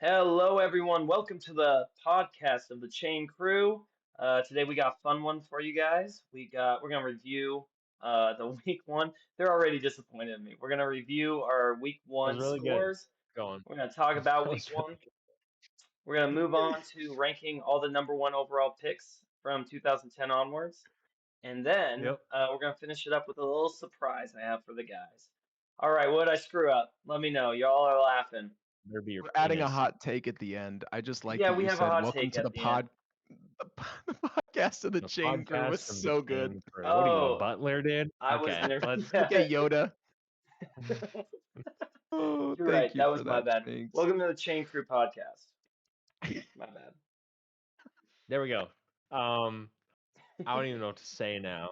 Hello, everyone. Welcome to the podcast of the Chain Crew. Today we got a fun one for you guys. We're gonna review the week one. They're already disappointed in me. We're gonna review our week That was one really good. scores. Going. We're gonna talk about That week was one. really We're gonna move on to ranking all the number one overall picks from 2010 onwards, and good. then Yep. we're gonna finish it up with a little surprise I have for the guys. All right, what did I screw up? Let me know. Y'all are laughing. Better be your We're adding a penis. hot take at the end. I just like Yeah, that we you have a said, hot "Welcome take to at the the end. the podcast of the The Chain Crew." Was podcast of the so good. Chain Crew. What are you, a Oh, butler, dude? I was Okay, never. let's. Okay, Yeah, Yoda. Oh, you're thank right. you That for was my that. bad. Thanks. Welcome to the Chain Crew podcast. My bad. There we go. I don't even know what to say now.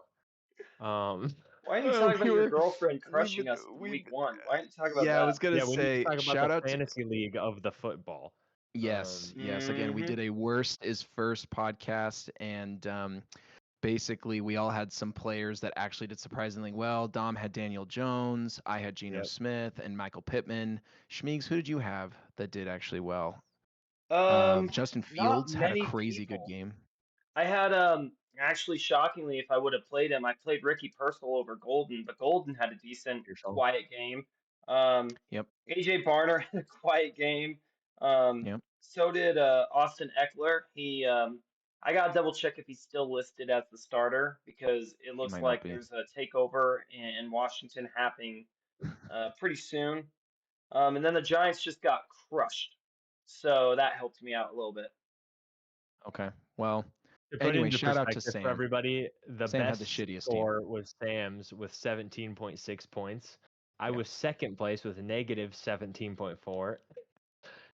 Why didn't you talk about We your were, girlfriend we've crushing been, us in we've. week one? Why didn't you talk about Yeah, I was that? gonna yeah, we need to say, talk about shout the out to. fantasy league of the football. Yes, yes. Again, we Mm-hmm. did a worst is first podcast, and basically we all had some players that actually did surprisingly well. Dom had Daniel Jones, I had Geno Yep. Smith, and Michael Pittman. Shmeags, who did you have that did actually well? Justin Not Fields had a many crazy good people. game. I had actually shockingly, if I would have played him, I played Ricky Pearsall over Golden, but Golden had a decent, Yourself. quiet game. Um, Yep, AJ Barner had a quiet game. yep. So did Austin Eckler. I gotta double check if he's still listed as the starter because it He looks might not like be. there's a takeover in Washington happening pretty soon. And then the Giants just got crushed, so that helped me out a little bit. Okay. Well, To put anyway, into shout out to perspective for Sam. everybody, the Sam had the best shittiest team. score was Sam's with 17.6 points. I Yeah. was second place with negative 17.4.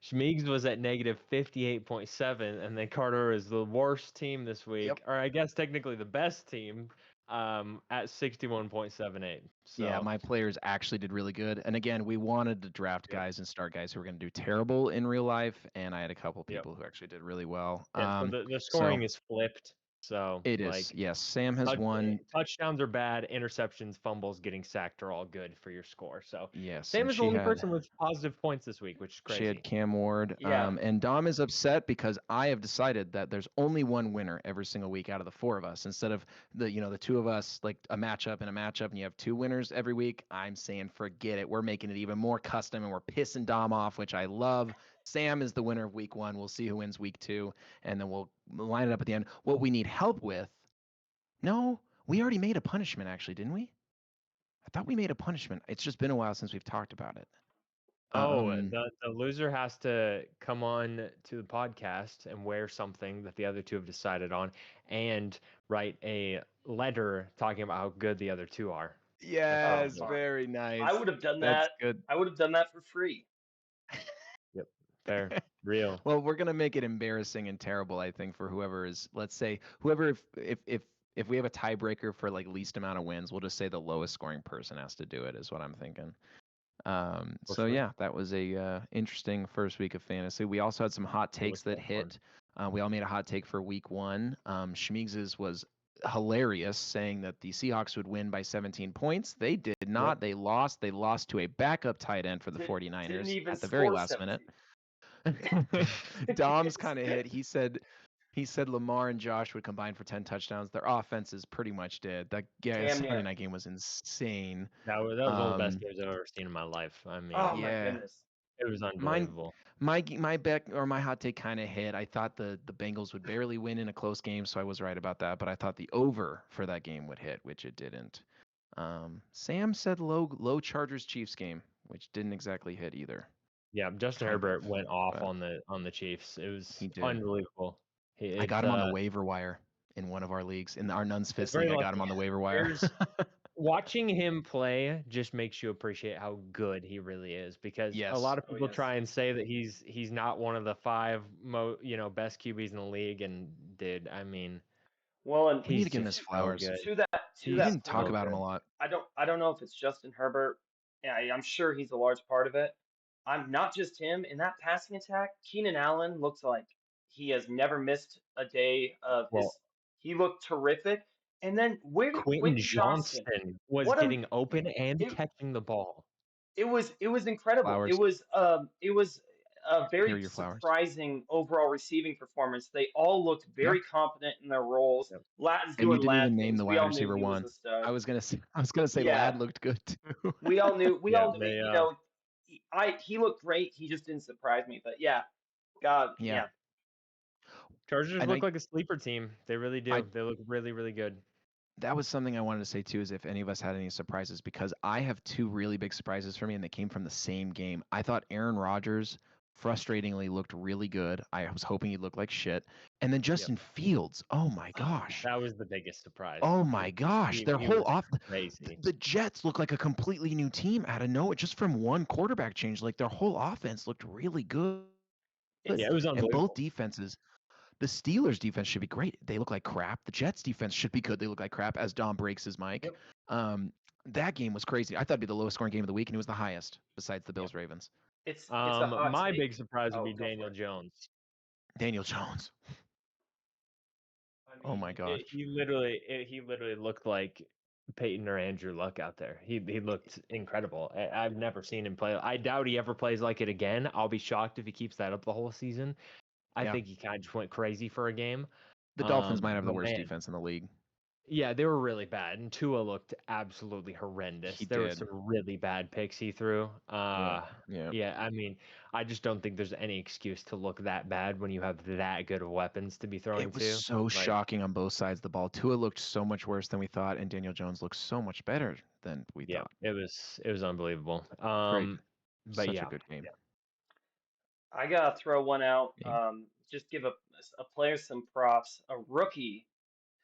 Shmeags was at negative 58.7, and then Carter is the worst team this week, Yep. or I guess technically the best team, at 61.78. So Yeah, my players actually did really good. And again, we wanted to draft Yep. guys and start guys who were going to do terrible in real life, and I had a couple Yep. people who actually did really well. yeah, so the scoring is flipped. So It is. like Yes, Sam has won. touchdowns are bad, interceptions, fumbles, getting sacked are all good for your score. So Yes, Sam and is the she only had person with positive points this week, which is she crazy. had Cam Ward. Yeah. And Dom is upset because I have decided that there's only one winner every single week out of the four of us. Instead of the two of us, like a matchup and a matchup, and you have two winners every week. I'm saying forget it. We're making it even more custom, and we're pissing Dom off, which I love. Sam is the winner of week one. We'll see who wins week two, and then we'll line it up at the end. What we need help with. No, we already made a punishment, actually, didn't we? I thought we made a punishment. It's just been a while since we've talked about it. The loser has to come on to the podcast and wear something that the other two have decided on, and write a letter talking about how good the other two are. Yes, fine. very nice. I would have done That's that. good. I would have done that for free. Yep, fair, real. Well, we're gonna make it embarrassing and terrible, I think, for whoever is. Let's say whoever, if we have a tiebreaker for like least amount of wins, we'll just say the lowest scoring person has to do it. Is what I'm thinking. So sure. yeah, that was a interesting first week of fantasy. We also had some hot takes that hit. We all made a hot take for week one. Shmeags's was hilarious, saying that the Seahawks would win by 17 points. They did not. Yep. They lost. They lost to a backup tight end for the Didn't 49ers even at the very score last 17. minute. Dom's kind of hit. He said Lamar and Josh would combine for 10 touchdowns. Their offenses pretty much did. That Damn Sunday near. night game was insane. That was one of the best games I've ever seen in my life. I mean, Oh my Yeah. goodness. it was Mine, unbelievable. my bet or my hot take kind of hit. I thought the Bengals would barely win in a close game, so I was right about that. But I thought the over for that game would hit, which it didn't. Sam said low Chargers Chiefs game, which didn't exactly hit either. Yeah, Justin Kind Herbert of, went off but on the Chiefs. It was he did. unbelievable. I got him on the waiver wire in one of our leagues. In our Nuns Fist very league, I got lucky. him on the waiver wire. Watching him play just makes you appreciate how good he really is, because Yes. a lot of Oh, people yes. try and say that he's not one of the five best QBs in the league, and dude, I mean, Well, and We need he's to give him just his flowers. so good. to that We that didn't talk point, about him a lot. I don't know if it's Justin Herbert. Yeah, I'm sure he's a large part of it. I'm not just him in that passing attack. Keenan Allen looks like he has never missed a day of Well, his. He looked terrific. And then where did Quentin Quentin Johnston? Johnston was What a getting open and it, catching the ball. it was incredible. Flowers. It was a Hear very your flowers. surprising overall receiving performance. They all looked Yeah. very confident in their roles. Yep. Lat's And you doing didn't Lat even name things. the We wide all knew receiver he was one. a stud. I was gonna say Yeah, Lad looked good too. we all knew. We Yeah, all. they He looked great. He just didn't surprise me. But yeah, God, Yeah. yeah. Chargers And look like a sleeper team. They really I do. They look really, really good. that was something I wanted to say too, is if any of us had any surprises, because I have two really big surprises for me, and they came from the same game. I thought Aaron Rodgers frustratingly looked really good. I was hoping he'd look like shit. And then Yep. Justin Fields, oh my Oh yeah. gosh. That was the biggest surprise. Oh my gosh. Their He whole was off crazy. the Jets look like a completely new team out of nowhere, just from one quarterback change. Like their whole offense looked really good. Yeah, It's it was And both unbelievable. defenses, the Steelers defense should be great. They look like crap. The Jets defense should be good. They look like crap, as Dom breaks his mic. Yep. Um, that game was crazy. I thought it'd be the lowest scoring game of the week, and it was the highest besides the Yep. Bills Ravens. it's a hot My take. big surprise would Oh, be go for Daniel it. Jones. Daniel Jones. I Oh mean, my gosh. he literally looked like Peyton or Andrew Luck out there. He looked incredible. I've never seen him play. I doubt he ever plays like it again. I'll be shocked if he keeps that up the whole season. I Yeah. think he kind of just went crazy for a game. The Dolphins might have the But worst man, defense in the league. yeah, they were really bad, and Tua looked absolutely horrendous. He There were did. some really bad picks he threw. Yeah. Yeah. Yeah, I mean, I just don't think there's any excuse to look that bad when you have that good of weapons to be throwing It was to. so Like, shocking on both sides of the ball. Tua looked so much worse than we thought, and Daniel Jones looked so much better than we yeah, thought. it was unbelievable. Great. But Such a yeah, good game. I gotta throw one out. Game. Just give a player some props. A rookie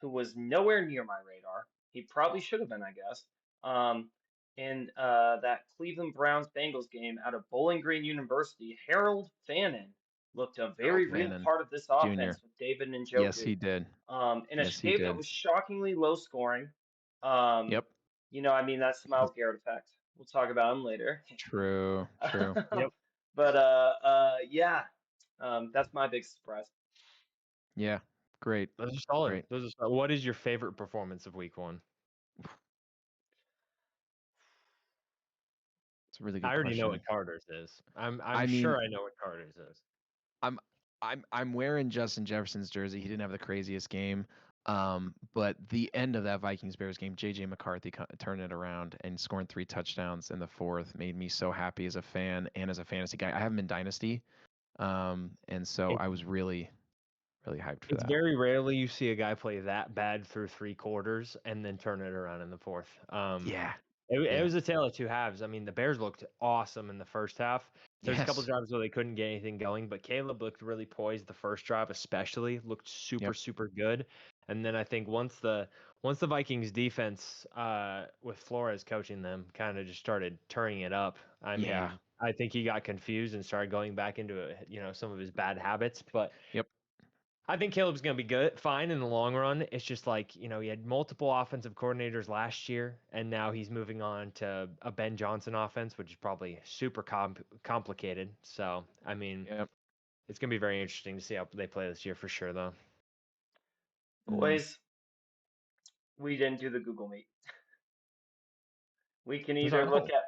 who was nowhere near my radar. He probably should have been, I guess. Um, in that Cleveland Browns Bengals game out of Bowling Green University, Harold Fannin looked a Harold very real Fannin part of this Jr. offense with David and Yes, Njoku. he did. In a Yes, he game that did. was shockingly low scoring. Um, Yep. I mean, that's the Miles Garrett effect. We'll talk about him later. True. True. yep. But yeah, that's my big surprise. Yeah. Great. Those are solid. Great. Those are solid. What is your favorite performance of Week 1? It's a really I good already know question. what Carter's is. I'm I sure mean, I know what Carter's is. I'm wearing Justin Jefferson's jersey. He didn't have the craziest game. But the end of that Vikings Bears game, JJ McCarthy turned it around and scoring 3 touchdowns in the fourth made me so happy as a fan and as a fantasy guy. I have him in Dynasty. And so It, I was really, really hyped for it's that. very rarely you see a guy play that bad through 3 quarters and then turn it around in the fourth. Yeah. It Yeah. was a tale of two halves. I mean, the Bears looked awesome in the first half. There's a couple Yes. drives where they couldn't get anything going, but Caleb looked really poised the first drive, especially looked super Yep. super good. And then I think once the Vikings defense with Flores coaching them kind of just started turning it up. I Yeah. mean, I think he got confused and started going back into some of his bad habits, but Yep. I think Caleb's going to be fine in the long run. It's just like, he had multiple offensive coordinators last year, and now he's moving on to a Ben Johnson offense, which is probably super complicated. So, I mean, Yep. it's going to be very interesting to see how they play this year for sure, though. Boys, we didn't do the Google Meet. We can It's either our look fault. at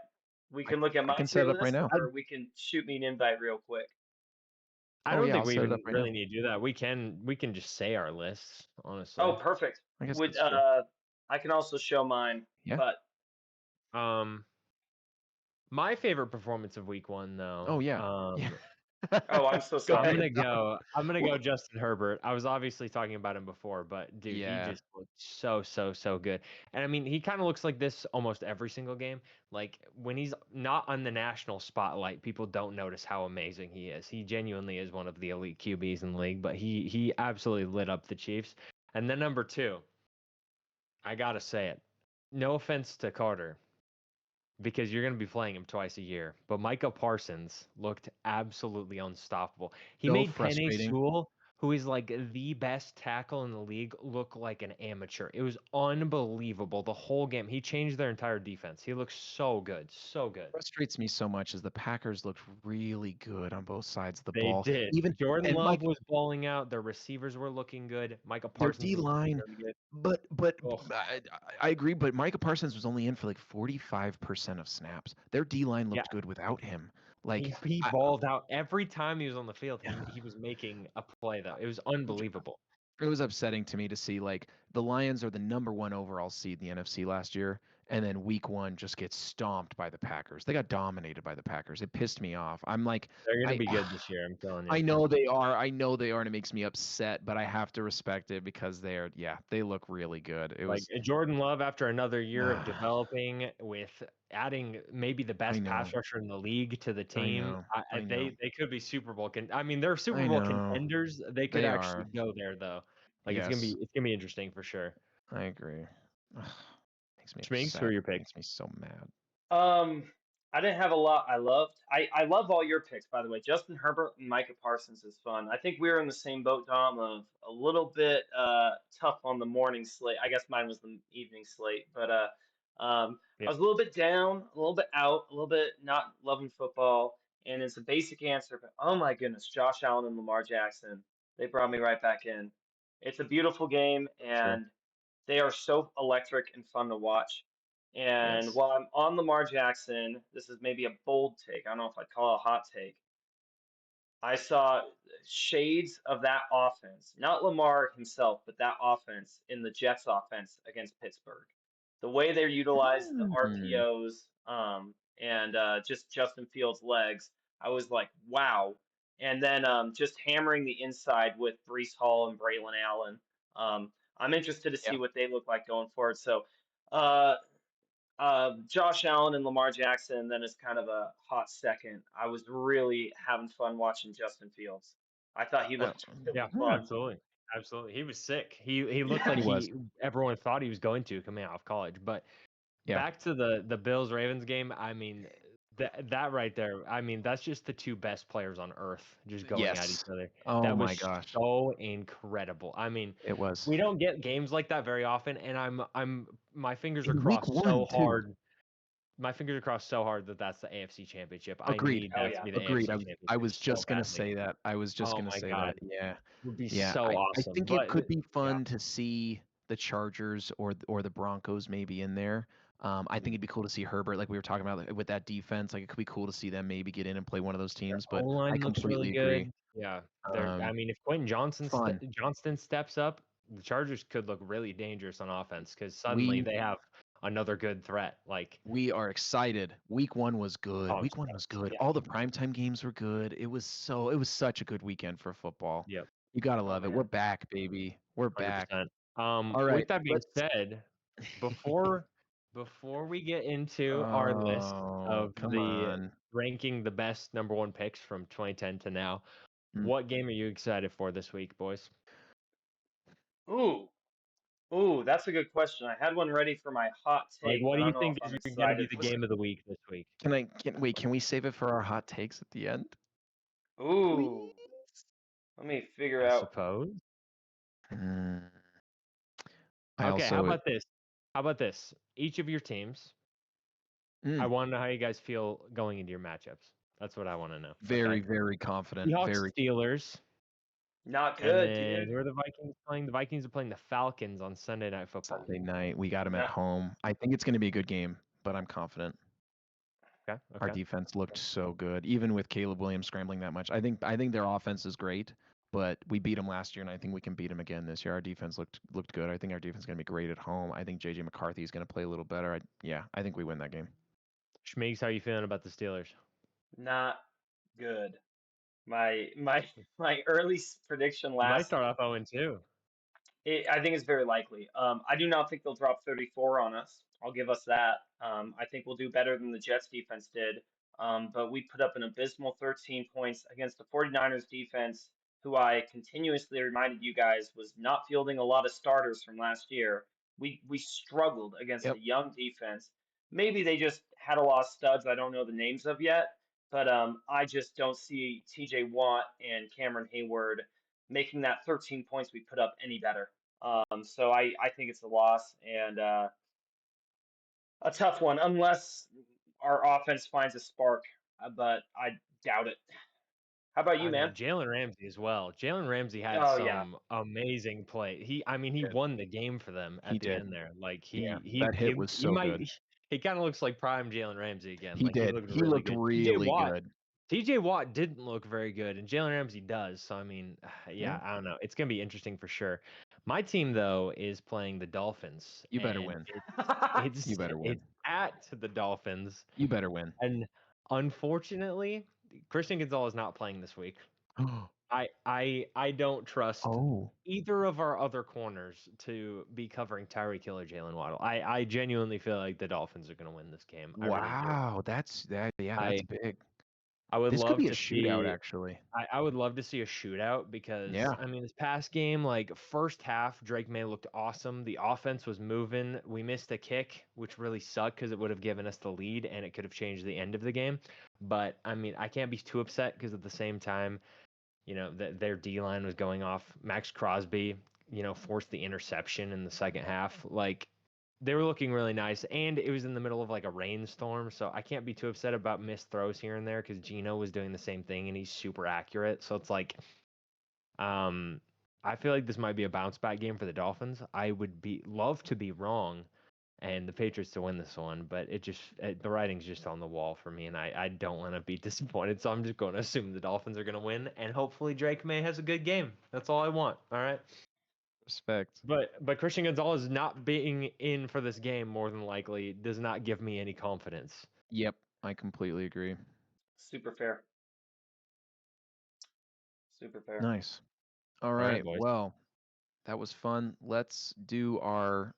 we can look at I my can tier set it up right list, now. or we can shoot me an invite real quick. I Oh don't yeah, think I'll we set it even up right really now. need to do that. We can just say our lists, honestly. Oh, perfect. I guess Would that's true. I can also show mine, Yeah. but My favorite performance of Week 1, though. Oh yeah. Yeah. oh, I'm so Go I'm sorry. ahead. gonna go Justin Herbert. I was obviously talking about him before, but dude, he Yeah. just looked so good. And I mean, he kind of looks like this almost every single game. Like when he's not on the national spotlight, people don't notice how amazing he is. He genuinely is one of the elite QBs in the league, but he absolutely lit up the Chiefs. And then number 2, I gotta say it. No offense to Carter, because you're going to be playing him twice a year. But Micah Parsons looked absolutely unstoppable. He So made Penei frustrating. Sewell, who is like the best tackle in the league, look like an amateur. It was unbelievable the whole game. He changed their entire defense. He looks so good, so good. Frustrates me so much is the Packers looked really good on both sides of the They ball. did. Even Jordan and Love Mike, was balling out. Their receivers were looking good. Micah their Parsons D was looking line, really good. but Oh, I agree. But Micah Parsons was only in for like 45% of snaps. Their D line yeah. looked good without him. Like He balled out every time he was on the field. He was making a play though. It was unbelievable. it was upsetting to me to see like the Lions are the #1 overall seed in the NFC last year, and then week 1 just gets stomped by the Packers. They got dominated by the Packers. It pissed me off. I'm like, They're gonna I be good this year. I'm telling you. I know they are. I know they are, and it makes me upset, but I have to respect it because they look really good. It Like was Jordan Love, after another year of developing with adding maybe the I best pass know. rusher in the league to the I team, know. I know. they could be Super Bowl. I mean, they're Super I Bowl know. contenders. They could They actually are. go there though. Like Yes, it's gonna be interesting for sure. I agree. Ugh, makes me Schminks, who upset. are your picks? Makes me so mad. Um, I didn't have a lot I loved. I love all your picks, by the way. Justin Herbert and Micah Parsons is fun. I think we were in the same boat, Dom, of a little bit tough on the morning slate. I guess mine was the evening slate, but I Yep. was a little bit down, a little bit out, a little bit not loving football, and it's a basic answer, but oh my goodness, Josh Allen and Lamar Jackson, they brought me right back in. It's a beautiful game, Sure. and they are so electric and fun to watch. And Yes. while I'm on Lamar Jackson, this is maybe a bold take. I don't know if I'd call it a hot take. I saw shades of that offense, not Lamar himself, but that offense in the Jets offense against Pittsburgh. The way they utilized the Mm. RPOs and just Justin Fields' legs, I was like, wow. And then just hammering the inside with Brees Hall and Braylon Allen. I'm interested to see Yeah. what they look like going forward. So, Josh Allen and Lamar Jackson, then is kind of a hot second. I was really having fun watching Justin Fields. I thought he Uh, looked really Yeah, fun. absolutely. Absolutely. He was sick. He looked like he was. everyone thought he was going to coming out of college. But Yeah. back to the Bills Ravens game, I mean that right there, I mean that's just the two best players on earth just going at each Yes. other. Oh That my was gosh. so incredible. I mean, It was. we don't get games like that very often, and I'm my fingers are In week crossed so 1 too. hard. My fingers are crossed so hard that that's the AFC Championship. I Agreed. need Oh that to yeah. be the Agreed. AFC I Championship was so just gonna badly. say that. I was just Oh gonna my say that. God, Yeah. it would be Yeah. so I awesome. think it But could be yeah. fun to see the Chargers or the Broncos maybe in there. I think Mhm. it'd be cool to see Herbert, like we were talking about, like, with that defense. Like it could be cool to see them maybe get in and play one of those Their teams. But I O-line looks really completely agree. good. Yeah, I Um, mean, if Quentin fun. Johnston steps up, the Chargers could look really dangerous on offense because suddenly We they have another good threat. Like, we are excited. Week 1 was good. oh, I'm Week 1 was stoked. good. Yeah. All the primetime games were good. It was such a good weekend for football. Yep. You gotta Oh love it. We're man. back, baby. We're back. 100%. All right, With that being let's. said, before we get into our list Oh, of come the on. ranking the best #1 picks from 2010 to now, Mm. what game are you excited for this week, boys? Ooh. Ooh, that's a good question. I had one ready for my hot Like, take, what but do I you don't know if think I'm is going to be excited the for game of the week this week? Wait, can we save it for our hot takes at the end? it. Please? Ooh. Let me figure I out. suppose. Mm, I Okay, how also about this? How about this? Each of your teams, I mm, want to know how you guys feel going into your matchups. That's what I want to know. very, Okay. very confident. Seahawks, Very Steelers, Not and good, then dude. who are the Vikings playing? The Vikings are playing the Falcons on Sunday Night Football. Sunday night. We got him at Not home. I think it's going to be a good game, but I'm confident. Okay, Our okay. defense looked so good, even with Caleb Williams scrambling that much. I think their offense is great, but we beat them last year, and I think we can beat them again this year. Our defense looked good. I think our defense is going to be great at home. I think JJ McCarthy is going to play a little better. I think we win that game. Schmeags, how you feeling about the Steelers? not good. My my early prediction You might last start off 0-2. I think it's very likely. I do not think they'll drop 34 on us. I'll give us that. I think we'll do better than the Jets defense did. But we put up an abysmal 13 points against the 49ers defense, who I continuously reminded you guys was not fielding a lot of starters from last year. We struggled against Yep. a young defense. Maybe they just had a lot of studs I don't know the names of yet, but I just don't see TJ Watt and Cameron Hayward making that 13 points we put up any better. So I think it's a loss and a tough one, unless our offense finds a spark, but I doubt it. How about you, I man? mean, Jalen Ramsey as well. Jalen Ramsey had Oh yeah, some amazing play. He Did. won the game for them He at the did. end there. Like Yeah. That hit was he so might good. he kind of looks like prime Jalen Ramsey again. He Like he did. looked He really looked good. TJ really Watt, good. TJ Watt didn't look very good, and Jalen Ramsey does. So I mean, Yeah. I don't know. It's gonna be interesting for sure. My team though is playing the Dolphins, You better and win. it's You better win. it's at the Dolphins, You better win. and unfortunately, Christian Gonzalez not playing this week. I don't trust Oh. either of our other corners to be covering Tyreek Hill or Jalen Waddle. I genuinely feel like the Dolphins are gonna win this game. I really do. Wow. That's yeah, I that's big. I would This could love be a to shootout, see. actually. I would love to see a shootout because Yeah. I mean this past game, like first half, Drake May looked awesome. The offense was moving. We missed a kick, which really sucked because it would have given us the lead and it could have changed the end of the game. But I mean, I can't be too upset because at the same time, their D line was going off. Max Crosby, forced the interception in the second half. Like they were looking really nice, and it was in the middle of like a rainstorm, so I can't be too upset about missed throws here and there because Gino was doing the same thing and he's super accurate. So it's like, I feel like this might be a bounce back game for the Dolphins. I would be love to be wrong, and the Patriots to win this one, but the writing's just on the wall for me, and I don't want to be disappointed, so I'm just going to assume the Dolphins are going to win, and hopefully Drake May has a good game. That's all I want. All right. Respect. But Christian Gonzalez not being in for this game more than likely does not give me any confidence. Yep, I completely agree. Super fair. Super fair. Nice. All right, right. boys. Well, that was fun. Let's do our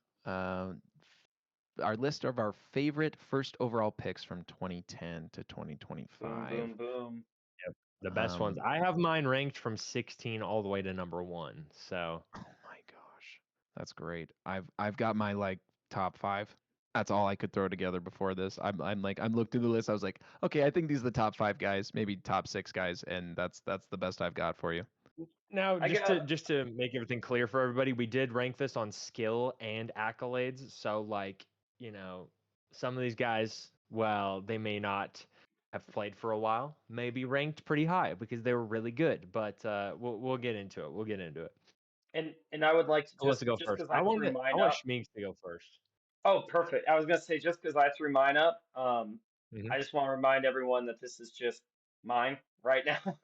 list of our favorite first overall picks from 2010 to Boom, 2025. boom, boom. Yep. The best ones. I have mine ranked from 16 all the way to number 1. So. Oh my gosh, that's great. I've got my like top 5. That's all I could throw together before this. I'm looked through the list. I was like, okay, I think these are the top 5 guys, maybe top 6 guys, and that's the best I've got for you. Now, I got just to make everything clear for everybody, we did rank this on skill and accolades. So, like, some of these guys, well, they may not have played for a while, may be ranked pretty high because they were really good. But we'll get into it. We'll get into it. and I would like to Who wants just to go just first? because I threw I mine want up. Shmeags to go first. Oh, perfect. I was gonna say just because I threw mine up, Mhm. I just want to remind everyone that this is just mine right now,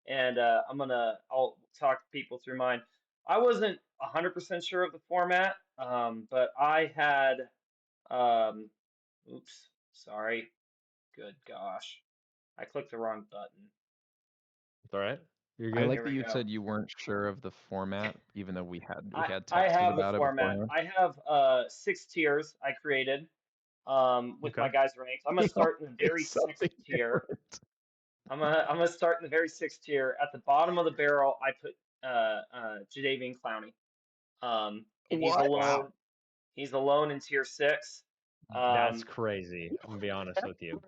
and I'll talk people through mine. I wasn't 100% sure of the format, but I had oops, sorry. Good gosh, I clicked the wrong button. It's all right. You're I good. like Here that we you go. said you weren't sure of the format, even though we had I texted have the about it format. beforehand. I have 6 tiers I created with my Okay. guys ranked. I'm gonna We start in the picked very sixth something tier. different. I'm gonna start in the very sixth tier. At the bottom of the barrel, I put Jadeveon Clowney. And he's What? alone. He's alone in tier 6. That's Um, crazy. I'm gonna be honest with you.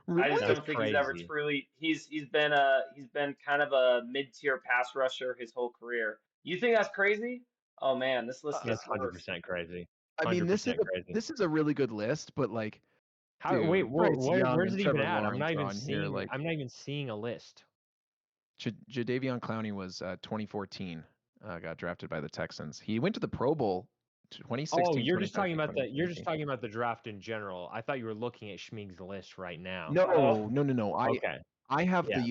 I just That's don't What? think he's ever crazy. truly. He's been kind of a mid-tier pass rusher his whole career. You think that's crazy? Oh man, this list Uh, That's gets worse. 100% crazy. I mean, 100% crazy. this is a really good list, but like, How? Wait, dude, Bryce Young where's and it even Trevor at? Lawrence are on here. Like, I'm not even seeing a list. Jadeveon Clowney was 2014, got drafted by the Texans. He went to the Pro Bowl Oh, 2016, 2017, you're just 2017. talking about the draft in general. I thought you were looking at Schmeig's list right now. Oh, No. Okay. Yeah.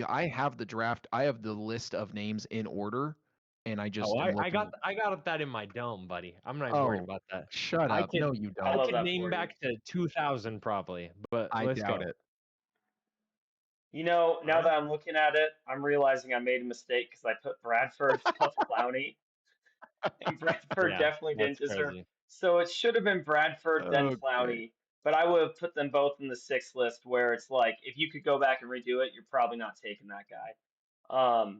I have the draft. I have the list of names in order, and I just Oh, am looking. I got that in my dome, buddy. I'm not even worried Oh, about that. shut I up. No, could you I I don't. love could that name for you. back to 2000 probably, but I let's doubt go. it. All Now right. that I'm looking at it, I'm realizing I made a mistake because I put Bradford above Clowney, and Bradford Yeah, definitely didn't that's deserve. crazy. So it should have been Bradford then Okay. Clowney, but I would have put them both in the sixth list where it's like if you could go back and redo it, you're probably not taking that guy. Wow.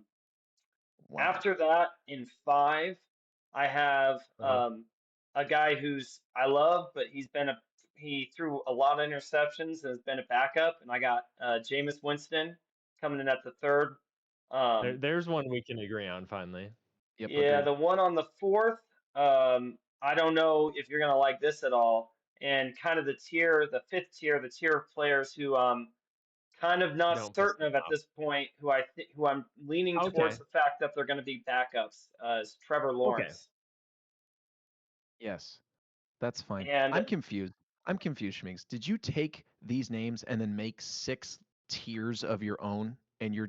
After that, in 5, I have Uh-huh. a guy who's I love, but he threw a lot of interceptions and has been a backup, and I got Jameis Winston coming in at the third. Um, There's one we can agree on finally. Yep, yeah, agreed. the one on the fourth, I don't know if you're gonna like this at all. And kind of the fifth tier, the tier of players who kind of not Don't piss certain me of at off. this point, who I'm leaning towards Okay. the fact that they're going to be backups, is Trevor Okay. Lawrence. Yes, that's fine. And I'm confused. Schmigs. Did you take these names and then make 6 tiers of your own, and you're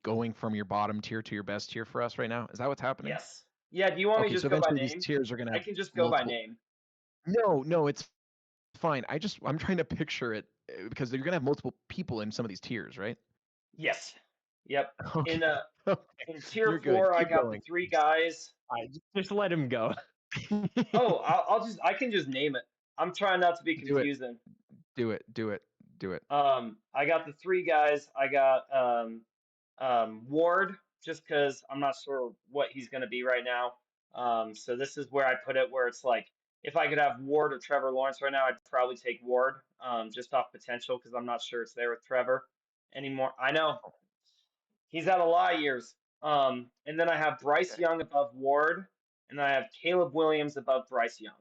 going from your bottom tier to your best tier for us right now? Is that what's happening? Yes. Yeah, do you want me to Okay, just so go by eventually these name? tiers are gonna I have can just go by multiple. name. No, it's fine. I'm trying to picture it because you're gonna have multiple people in some of these tiers, right? Yes. Yep. Okay. In Okay. in tier You're good. 4, I Keep got the going. 3 guys. Just let him go. Oh, I can just name it. I'm trying not to be Do it. confusing. Do it. Do it. Do it. I got the 3 guys. I got Ward, just because I'm not sure what he's going to be right now. So this is where I put it, where it's like if I could have Ward or Trevor Lawrence right now, I'd probably take Ward, just off potential, because I'm not sure it's there with Trevor anymore. I know he's had a lot of years. And then I have Bryce Okay. Young above Ward, and then I have Caleb Williams above Bryce Young.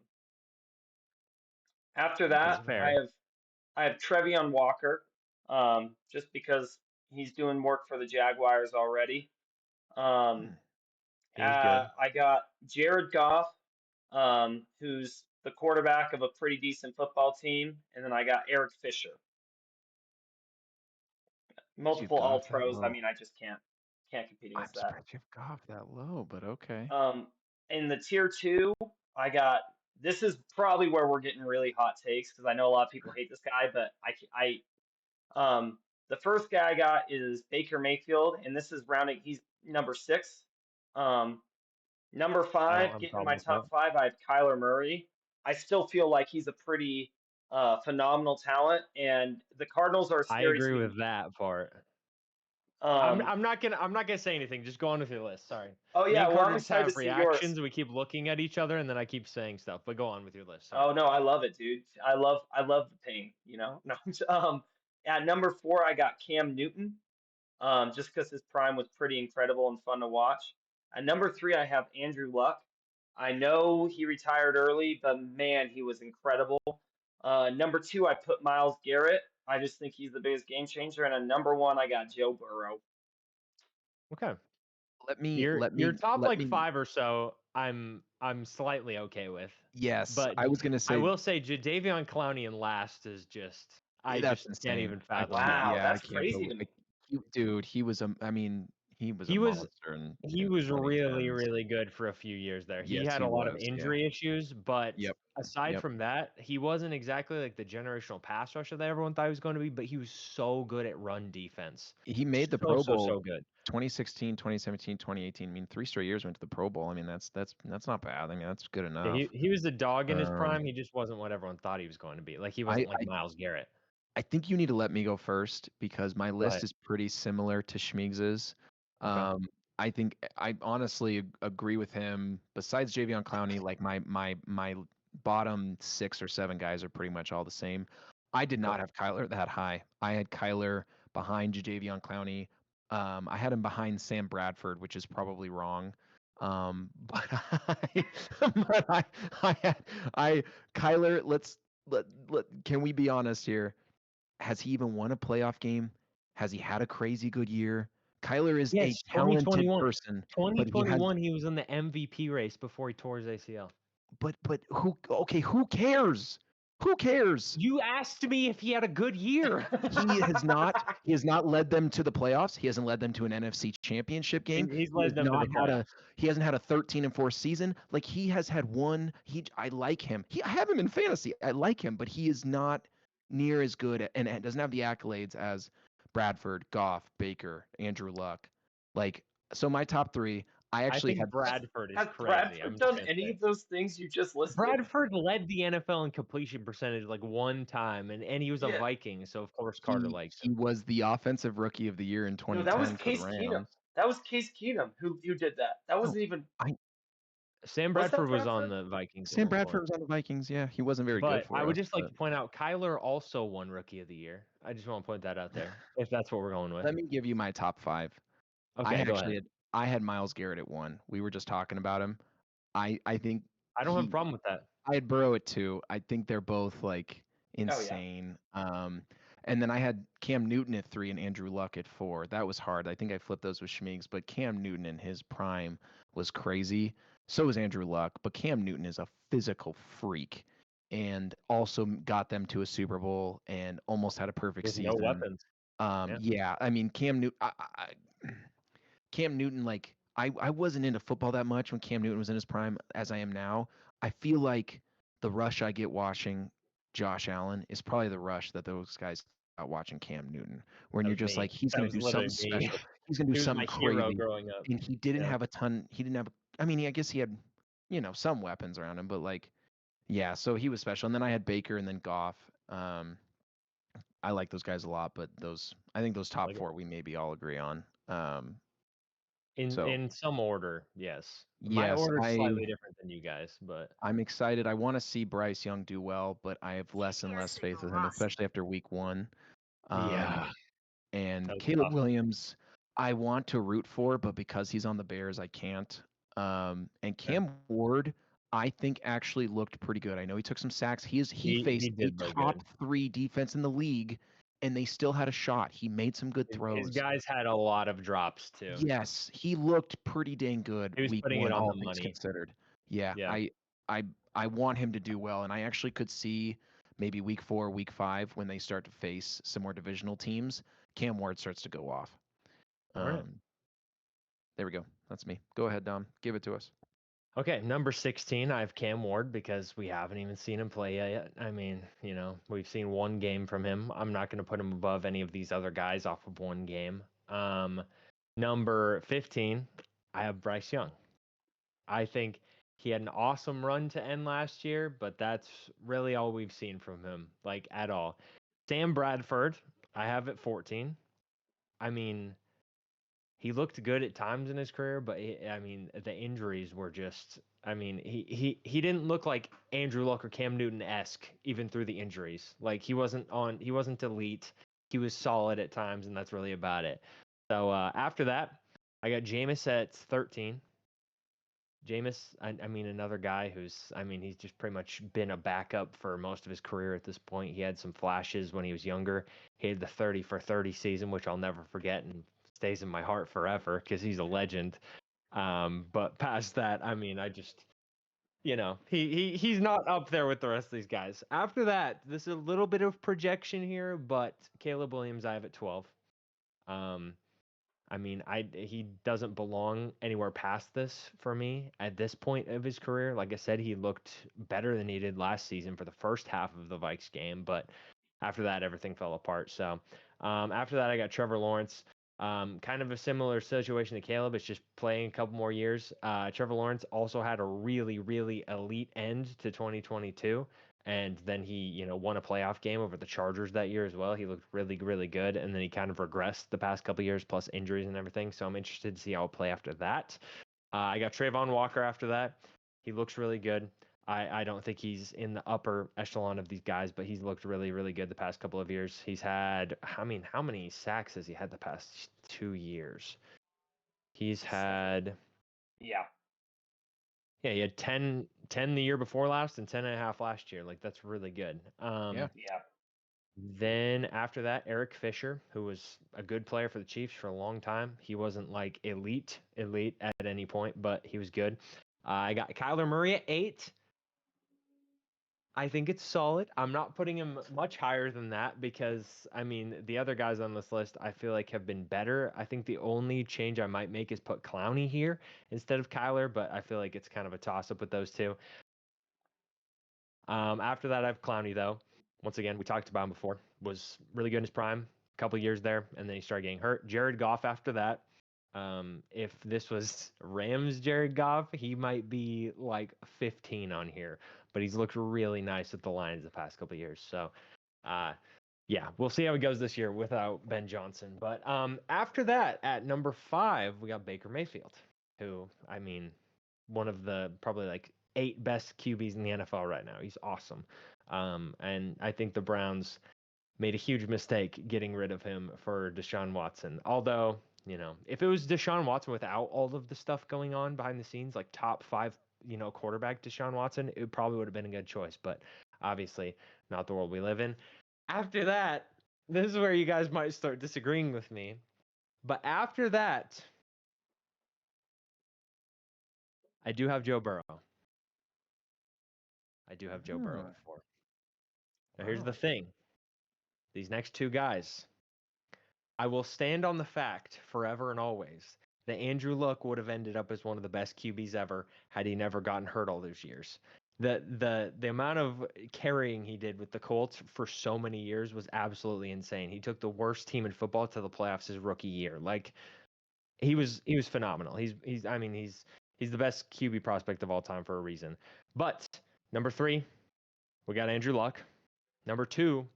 After That's that, fair. I have Trevion Walker, just because he's doing work for the Jaguars already. Um, He's good. I got Jared Goff, who's the quarterback of a pretty decent football team, and then I got Eric Fisher, Did you multiple All Goff that Pros. I low? mean, I just can't compete I'm against that. surprised you have Goff that low, but okay. In the tier 2, I got. This is probably where we're getting really hot takes, because I know a lot of people hate this guy, but the first guy I got is Baker Mayfield, and this is rounding. He's number 6. Number I don't 5, have a getting in problem my with that. top 5, I have Kyler Murray. I still feel like he's a pretty phenomenal talent, and the Cardinals are a I scary agree team. with that part. Um, I'm not gonna say anything. Just go on with your list. Sorry. oh Me yeah, and well, I'm Carter just excited to have see yours. reactions. We keep looking at each other, and then I keep saying stuff. But go on with your list. Sorry. Oh no, I love it, dude. I love the pain. You know. No, at number 4, I got Cam Newton. Just because his prime was pretty incredible and fun to watch. At number 3, I have Andrew Luck. I know he retired early, but man, he was incredible. Number 2, I put Miles Garrett. I just think he's the biggest game changer. And at number 1, I got Joe Burrow. Okay. Let me Your top let like me 5 or so, I'm slightly okay with. Yes, But I was gonna I say will say Jadeveon Clowney in last is just I that's just can't insane. even fathom that. Wow, Yeah, I that's can't crazy believe to me. dude, he was I mean, he was a He was monster he in the was really, 2010s. really good for a few years there. He Yes, had he a lot of was. Yeah. injury issues, but Yep. aside Yep. from that, he wasn't exactly like the generational pass rusher that everyone thought he was going to be, but he was so good at run defense. He made the So, Pro so, Bowl so good. 2016, 2017, 2018. I mean, 3 straight years went to the Pro Bowl. I mean, that's not bad. I mean, that's good Yeah, enough. he was a dog in his Um, prime. He just wasn't what everyone thought he was going to be. Like he I wasn't like Myles Garrett. I think you need to let me go first because my Go ahead. list is pretty similar to Shmeags's. Okay. I think I honestly agree with him. Besides Javion Clowney, like my bottom 6 or 7 guys are pretty much all the same. I did Okay. not have Kyler that high. I had Kyler behind Javion Clowney. I had him behind Sam Bradford, which is probably wrong. But but I had Kyler. Can we be honest here? Has he even won a playoff game? Has he had a crazy good year? Kyler is a Yes, talented 2021. person, but he has 2021, he was in the MVP race before he tore his ACL. but who cares? Who cares? You asked me if he had a good year. He has not led them to the playoffs. He hasn't led them to an NFC championship game. He's He has led them to not the had a playoffs. he hasn't had a 13-4 season. Like he has had one. I like him. I have him in fantasy. I like him, but he is not near as good and doesn't have the accolades as Bradford, Goff, Baker, Andrew Luck. Like so my top 3, I I actually think had Bradford is Has crazy. Bradford I'm just done gonna any say. of those things you just listed? Bradford led the NFL in completion percentage like one time, and he was a Yeah. Viking, so of course Carter likes he him. was the offensive rookie of the year in No, that was 2010 for the Case Keenum. Rams. That was Case Keenum who did that. That No, wasn't even. I Sam Was that Bradford was on Bradford? the Vikings at Sam one Bradford point. was on the Vikings. Yeah, he wasn't very good But I for would us, just like but to point out Kyler also won Rookie of the Year. I just want to point that out there, if that's what we're going with. let me give you my top 5. I Okay, go actually ahead. had Myles Garrett at 1. We were just talking about him. I think I don't have a he problem with that. I had Burrow at 2. I think they're both like Oh yeah. insane. And then I had Cam Newton at 3 and Andrew Luck at 4. That was hard. I think I flipped those with Schmeigs, but Cam Newton in his prime was crazy. So was Andrew Luck, but Cam Newton is a physical freak and also got them to a Super Bowl and almost had a perfect With no season. weapons. Yeah, I mean Cam Newton. Cam Newton, like I wasn't into football that much when Cam Newton was in his prime, as I am now. I feel like the rush I get watching Josh Allen is probably the rush that those guys got watching Cam Newton, when That you're was just me. like, he's That gonna was do something literally me. special. He's gonna do He was something my hero crazy, growing up. and he didn't Yeah. have a ton. He didn't have. I mean, I guess he had, some weapons around him, but like, yeah. So he was special. And then I had Baker and then Goff. I like those guys a lot, but I think those top Like four we maybe all agree on. in So in some order, yes. My yes, order's slightly different than you guys, but I'm excited. I want to see Bryce Young do well, but I have less and less faith with him, especially after week one. Um, yeah, that and was Caleb tough. Williams, I want to root for, but because he's on the Bears, I can't. And Yeah. Cam Ward, I think actually looked pretty good. I know he took some sacks. He He faced a did look top good. 3 defense in the league, and they still had a shot. He made some good His throws. guys had a lot of drops too. Yes, he looked pretty dang good He was week putting it 1, on the all things money. considered. Yeah, Yeah. I want him to do well, and I actually could see maybe week 4, week 5, when they start to face some more divisional teams, Cam Ward starts to go off. All right. There we go. That's me. Go ahead, Dom. Give it to us. Okay, number 16, I have Cam Ward because we haven't even seen him play yet. I mean, we've seen one game from him. I'm not going to put him above any of these other guys off of one game. Number 15, I have Bryce Young. I think he had an awesome run to end last year, but that's really all we've seen from him, like at all. Sam Bradford, I have at 14. I mean, he looked good at times in his career, but the injuries were just. I mean, he didn't look like Andrew Luck or Cam Newton-esque even through the injuries. Like he wasn't elite. He was solid at times, and that's really about it. So after that, I got Jameis at 13. Jameis, I mean, another guy he's just pretty much been a backup for most of his career at this point. He had some flashes when he was younger. He had the 30 for 30 season, which I'll never forget and stays in my heart forever because he's a legend. But past that, I mean, I just, he's not up there with the rest of these guys. After that, this is a little bit of projection here, but Caleb Williams, I have at 12. Um, I mean, he doesn't belong anywhere past this for me at this point of his career. Like I said, he looked better than he did last season for the first half of the Vikes game, but after that, everything fell apart. So after that, I got Trevor Lawrence. Kind of a similar situation to Caleb. It's just playing a couple more years. Trevor Lawrence also had a really, really elite end to 2022. And then he, won a playoff game over the Chargers that year as well. He looked really, really good. And then he kind of regressed the past couple years, plus injuries and everything. So I'm interested to see how it play after that. I got Trayvon Walker after that. He looks really good. I don't think he's in the upper echelon of these guys, but he's looked really, really good the past couple of years. He's had, I mean, how many sacks has he had the past 2 years? He's had, Yeah. yeah, he had 10 the year before last and 10 and a half last year. Like, that's really good. Yeah. Yeah. Then after that, Eric Fisher, who was a good player for the Chiefs for a long time. He wasn't like elite at any point, but he was good. I got Kyler Murray at 8. I think it's solid. I'm not putting him much higher than that because, I mean, the other guys on this list I feel like have been better. I think the only change I might make is put Clowney here instead of Kyler, but I feel like it's kind of a toss-up with those two. After that, I have Clowney, though. Once again, we talked about him before. Was really good in his prime, a couple years there, and then he started getting hurt. Jared Goff after that. If this was Rams Jared Goff, he might be like 15 on here, but he's looked really nice with the Lions the past couple years. So, yeah, we'll see how it goes this year without Ben Johnson. But after that, at number 5, we got Baker Mayfield, who, I mean, one of the probably like 8 best QBs in the NFL right now. He's awesome. And I think the Browns made a huge mistake getting rid of him for Deshaun Watson. Although, if it was Deshaun Watson without all of the stuff going on behind the scenes, like top 5, quarterback Deshaun Watson, it probably would have been a good choice. But obviously, not the world we live in. After that, this is where you guys might start disagreeing with me. But after that, I do have Joe Burrow. I do have Joe Burrow at 4. Now, here's the thing. These next 2 guys, I will stand on the fact forever and always that Andrew Luck would have ended up as one of the best QBs ever had he never gotten hurt all those years. The amount of carrying he did with the Colts for so many years was absolutely insane. He took the worst team in football to the playoffs his rookie year. Like he was phenomenal. He's the best QB prospect of all time for a reason. But number 3, we got Andrew Luck. Number 2,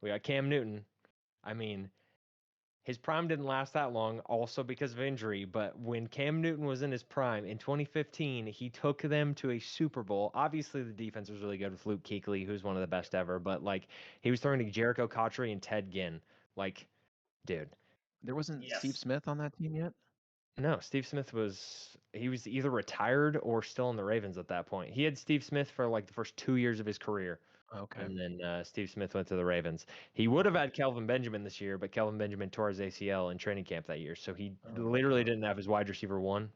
we got Cam Newton. I mean, his prime didn't last that long, also because of injury. But when Cam Newton was in his prime in 2015, he took them to a Super Bowl. Obviously, the defense was really good with Luke Kuechly, who's one of the best ever. But like, he was throwing to Jericho Cotchery and Ted Ginn. Like, dude. There wasn't Steve Yes. Smith on that team yet? No, Steve Smith was either retired or still in the Ravens at that point. He had Steve Smith for like the first 2 years of his career. Okay. And then Steve Smith went to the Ravens. He would have had Kelvin Benjamin this year, but Kelvin Benjamin tore his ACL in training camp that year. So he literally didn't have his wide receiver 1.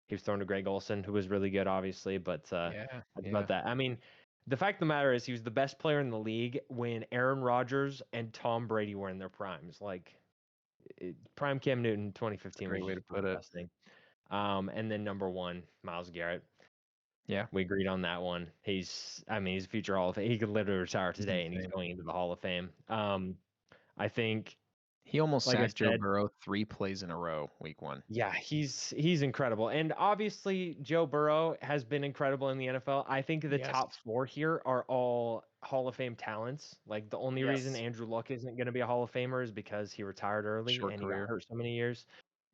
He was thrown to Greg Olsen, who was really good, obviously. But that's about that. I mean, the fact of the matter is he was the best player in the league when Aaron Rodgers and Tom Brady were in their primes. Like, prime Cam Newton 2015 Great was way to put it. disgusting. And then number 1, Myles Garrett. Yeah. We agreed on that one. He's a future Hall of Fame. He could literally retire today, and he's going into the Hall of Fame. I think he almost like sacked Joe Burrow 3 plays in a row week 1. Yeah, he's incredible. And obviously Joe Burrow has been incredible in the NFL. I think the top 4 here are all Hall of Fame talents. Like the only reason Andrew Luck isn't going to be a Hall of Famer is because he retired early and he got hurt so many years.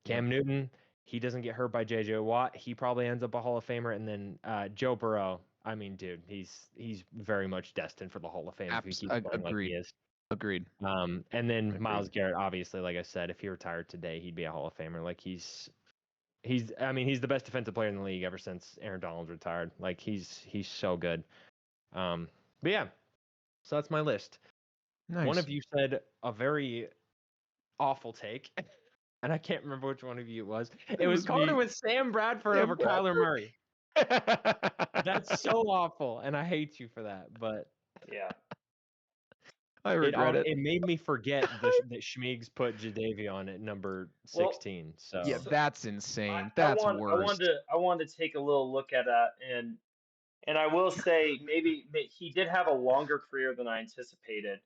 Cam Newton, he doesn't get hurt by J.J. Watt. He probably ends up a Hall of Famer. And then Joe Burrow, I mean, dude, he's very much destined for the Hall of Fame if he keeps playing like he is. Agreed. And then Myles Garrett, obviously, like I said, if he retired today, he'd be a Hall of Famer. Like he's the best defensive player in the league ever since Aaron Donald retired. Like he's so good. But yeah, so that's my list. Nice. One of you said a very awful take. And I can't remember which one of you it was. It was Connor with Sam Bradford over Kyler Murray. That's so awful, and I hate you for that. But yeah, I regret it. It made me forget that Shmeags put Jadeveon at number 16. So yeah, that's insane. That's worse. I wanted to take a little look at that, and I will say maybe he did have a longer career than I anticipated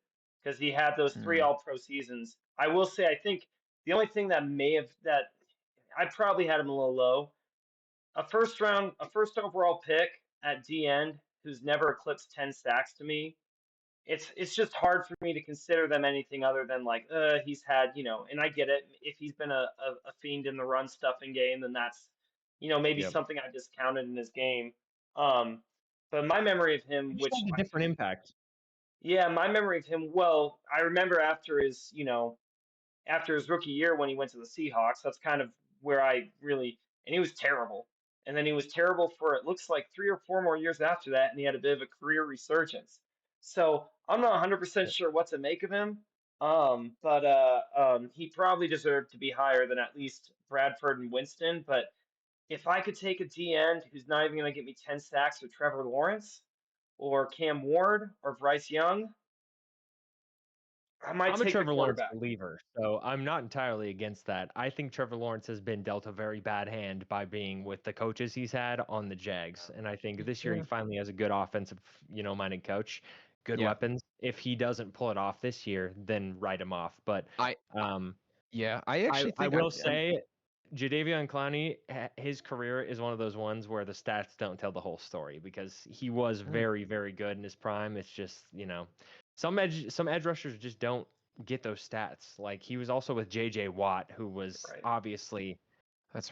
because he had those 3 All-Pro seasons. I will say I think the only thing that I probably had him a little low. A first overall pick at D end who's never eclipsed 10 sacks to me. It's just hard for me to consider them anything other than like he's had, and I get it. If he's been a fiend in the run stuffing game, then that's maybe something I discounted in his game. But my memory of him, which had a different impact. Yeah, my memory of him. Well, I remember after his rookie year when he went to the Seahawks. That's kind of where and he was terrible. And then he was terrible for it looks like 3 or 4 more years after that, and he had a bit of a career resurgence. So I'm not 100% sure what to make of him. But he probably deserved to be higher than at least Bradford and Winston. But if I could take a D end who's not even going to get me 10 sacks, or Trevor Lawrence, or Cam Ward, or Bryce Young, I'm a Trevor Lawrence believer, so I'm not entirely against that. I think Trevor Lawrence has been dealt a very bad hand by being with the coaches he's had on the Jags, and I think this year he finally has a good offensive, minded coach, good weapons. If he doesn't pull it off this year, then write him off. But I actually think I will say, Jadeveon Clowney, his career is one of those ones where the stats don't tell the whole story because he was very, very good in his prime. It's just, some edge rushers just don't get those stats. Like he was also with J.J. Watt, who was obviously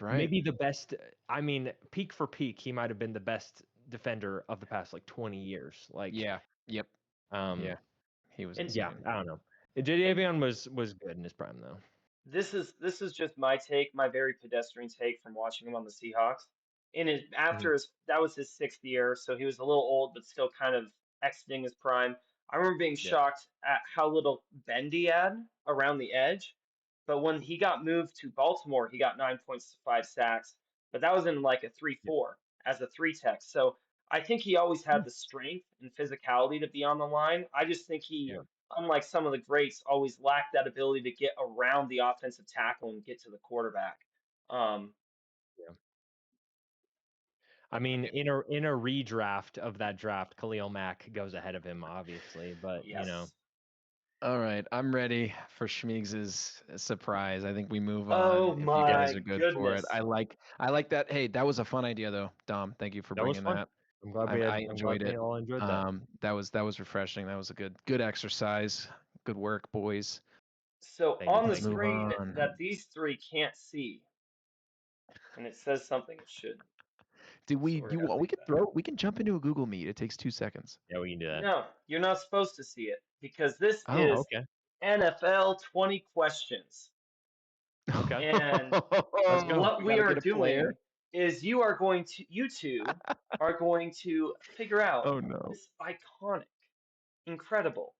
maybe the best. I mean, peak for peak, he might have been the best defender of the past 20 years. Like he was insane. I don't know. Jadeveon was good in his prime though. This is just my very pedestrian take from watching him on the Seahawks. That was his 6th year, so he was a little old, but still kind of exiting his prime. I remember being shocked at how little bend he had around the edge. But when he got moved to Baltimore, he got 9.5 sacks. But that was in like a 3-4 as a 3-tech. So I think he always had the strength and physicality to be on the line. I just think he unlike some of the greats, always lacked that ability to get around the offensive tackle and get to the quarterback. Yeah. I mean, in a redraft of that draft, Khalil Mack goes ahead of him, obviously, but Yes. All right, I'm ready for Shmeags' surprise. I think we move Oh on if you guys my are good for it. goodness. I like that. Hey, that was a fun idea though, Dom. Thank you for that was bringing fun. that. I'm glad I I'm glad enjoyed they it. all enjoyed that. That was refreshing. That was a good exercise. Good work, boys. So Thank you, on the Let's thank you. move screen on. that these three can't see, and it says something it shouldn't. Do So we're gonna we leave could that. we can jump into a Google Meet. It takes 2 seconds. Yeah, we can do that. No, you're not supposed to see it because this Oh, is Okay. NFL 20 questions. Okay. And Let's go. what We we gotta are get a player. doing is you two are going to figure out Oh no. this iconic, incredible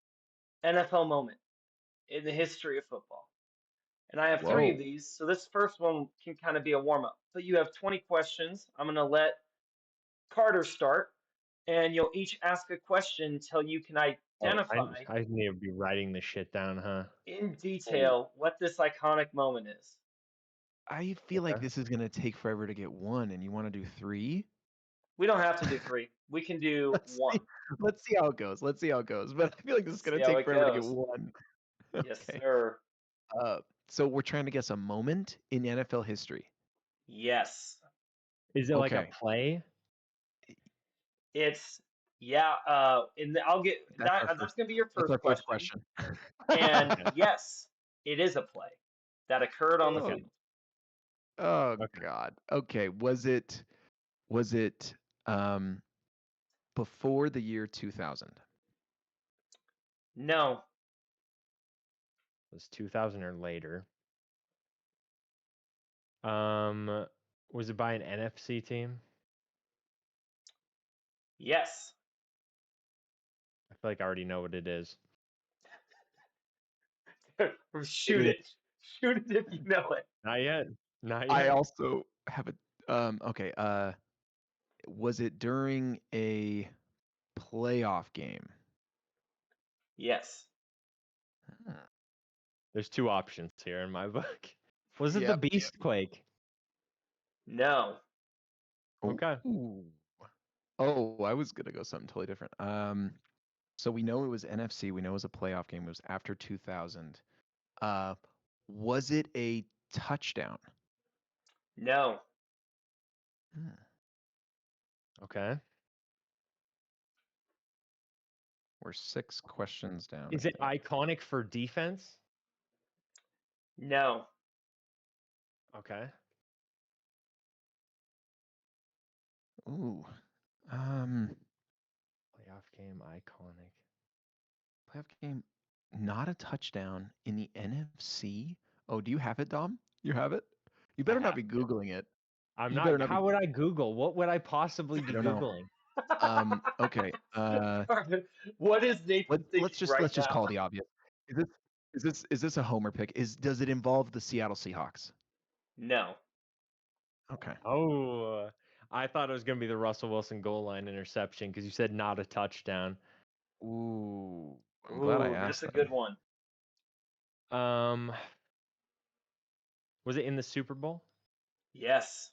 NFL moment in the history of football. And I have three of Whoa. these, so this first one can kind of be a warm up. But you have 20 questions. I'm going to let Carter start, and you'll each ask a question until you can Oh, identify I need to be writing this shit down, huh? in detail what this iconic moment is. I feel like Okay. this is gonna take forever to get one, and you want to do 3? We don't have to do three. We can do Let's one. see. Let's see how it goes. Let's see how it goes. But I feel like this is Let's gonna see how take it forever to get goes. one. Yes, Okay. sir. So we're trying to guess a moment in NFL history. Yes. Is it like a Okay. play? It's yeah, I'll get That's that our that's first. gonna be your That's first our first question. question. And Okay. yes, it is a play that occurred on the Oh, Okay. field. oh Okay. God. Okay. Was it um before the year 2000? No, It was 2000 or later. Was it by an NFC team? yes. I feel like I already know what it is. It Shoot is. it. Shoot it if you know it. Not yet. Not I yet. also have a okay. Was it during a playoff game? Yes. Hmm. There's two options here in my book. Was it the Yep. Beastquake? No. Okay. Ooh. Oh, I was gonna go something totally different. So we know it was NFC. We know it was a playoff game. It was after 2000. Uh, was it a touchdown? No. Hmm. Okay. We're 6 questions down, Is I it think. iconic for defense? No. Okay. Ooh. Um, Playoff game iconic. playoff game, not a touchdown in the NFC. Oh, do you have it, Dom? You have it? You I better not have be it. Googling it. I'm You better not. not be. How would I Google? What would I possibly I be don't know. Googling? Okay. Carmen, what is Nathan thinking right Let's just now? call the obvious. Is this is this a homer pick? Does it involve the Seattle Seahawks? No. Okay. Oh, I thought it was gonna be the Russell Wilson goal line interception because you said not a touchdown. Ooh, I'm glad I Ooh, that's asked a that. good one. Um, was it in the Super Bowl? Yes.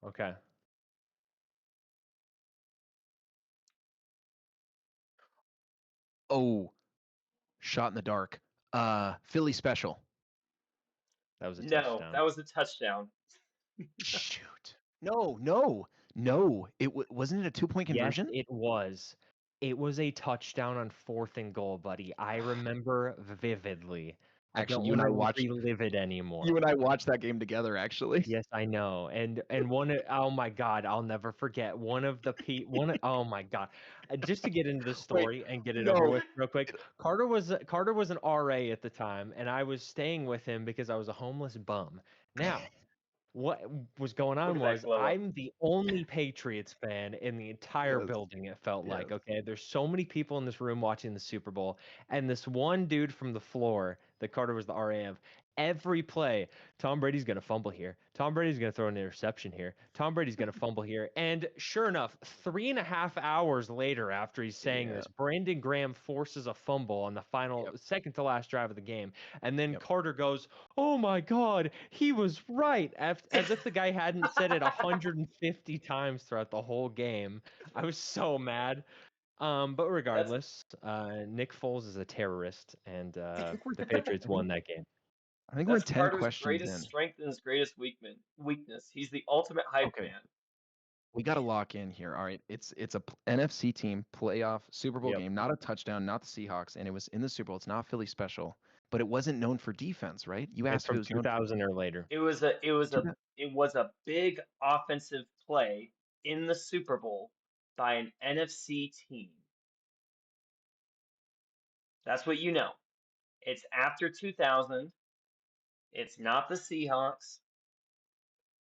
Okay. Oh, shot in the dark. Philly special. That was a No, touchdown. that was a touchdown. Shoot. No. Wasn't it a 2-point Yes, conversion? it was. It was a touchdown on 4th and goal, buddy. I remember vividly. I Actually, don't you and want I to watched relive it you anymore. and I watched that game together. Actually. Yes, I know. And oh my God, I'll never forget one of the oh my God. Just to get into the Wait, story and get it over no. with real quick. Carter was an RA at the time, and I was staying with him because I was a homeless bum. Now, what was going Look on at that was glow up. I'm the only Patriots fan in the entire Yes. building, it felt Yes. like. Okay, there's so many people in this room watching the Super Bowl, and this one dude from the floor that Carter was the RA of, every play, Tom Brady's going to fumble here. Tom Brady's going to throw an interception here. Tom Brady's going to fumble here. And sure enough, 3.5 hours later, after he's saying Yeah. this, Brandon Graham forces a fumble on the final second to last drive of the game. And then Carter goes, "Oh my God, he was right," as if the guy hadn't said it 150 times throughout the whole game. I was so mad. But regardless, Nick Foles is a terrorist, and the Patriots won that game. I think we're That's 10 Carter's questions greatest in. strength and his greatest weakness. He's the ultimate hype Okay. man. We got to lock in here. All right, it's a NFC team playoff Super Bowl game, not a touchdown, not the Seahawks, and it was in the Super Bowl. It's not Philly special, but it wasn't known for defense, right? You It's asked if from it was known for 2000 or later. It was a big offensive play in the Super Bowl by an NFC team. That's what you know. It's after 2000. It's not the Seahawks,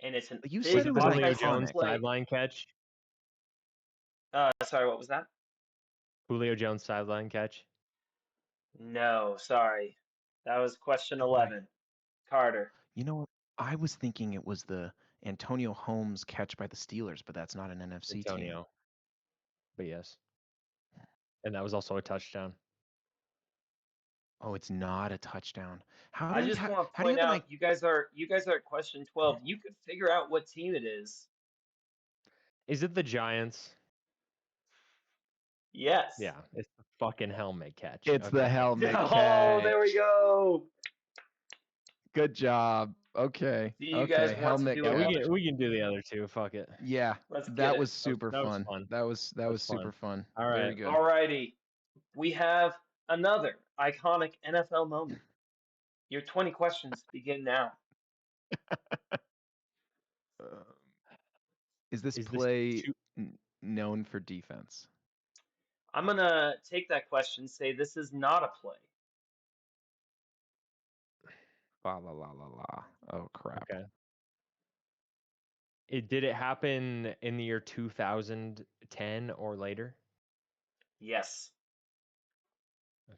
and it's a You Was said big it it the was Julio offensive Jones iconic. play. sideline catch? Sorry, what was that? Julio Jones sideline catch? No, sorry. That was question 11. Carter. You know what? I was thinking it was the Antonio Holmes catch by the Steelers, but that's not an NFC team. Antonio. But yes. And that was also a touchdown. Oh, it's not a touchdown. I just want to point out, you guys are at question 12. You could figure out what team it is. Is it the Giants? Yes. Yeah, it's the fucking helmet catch. It's the helmet catch. Oh, there we go. Good job. Okay. Do you guys want to helmet do Yeah, another? we can do the other two. Fuck it. Yeah, Let's get that it. was super That was fun. fun. That was super fun. All Very right. good. Alrighty. We have another iconic NFL moment. Your 20 questions begin now. Is this Is this play too- known for defense? I'm going to take that question, say this is not a play. La la la la la. Oh crap. Okay. Did it happen in the year 2010 or later? Yes.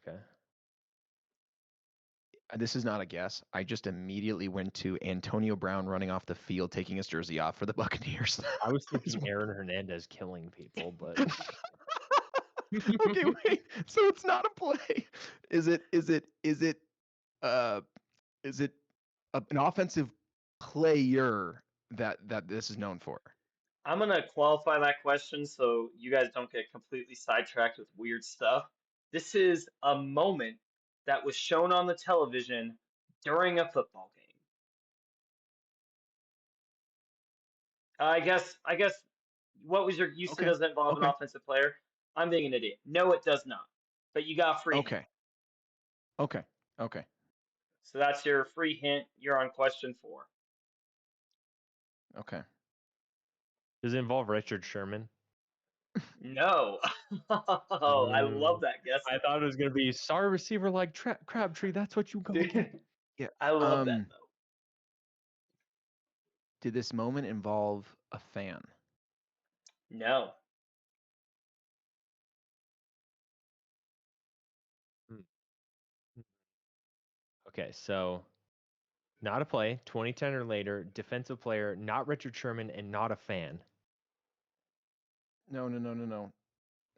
Okay. This is not a guess. I just immediately went to Antonio Brown running off the field, taking his jersey off for the Buccaneers. I was thinking Aaron Hernandez killing people, but Okay, wait. So it's not a play. Is it an offensive player that this is known for? I'm going to qualify that question so you guys don't get completely sidetracked with weird stuff. This is a moment that was shown on the television during a football game. I guess what was you said doesn't involve an offensive player. I'm being an idiot. No, it does not. But you got free. Okay. Okay. So that's your free hint. You're on question 4. Okay. does it involve Richard Sherman? No. Oh, I love that guess. I thought it was gonna be sorry receiver like Crabtree. That's what you go with. Yeah. I love that though. Did this moment involve a fan? No. Okay, so not a play, 2010 or later, defensive player, not Richard Sherman, and not a fan. No.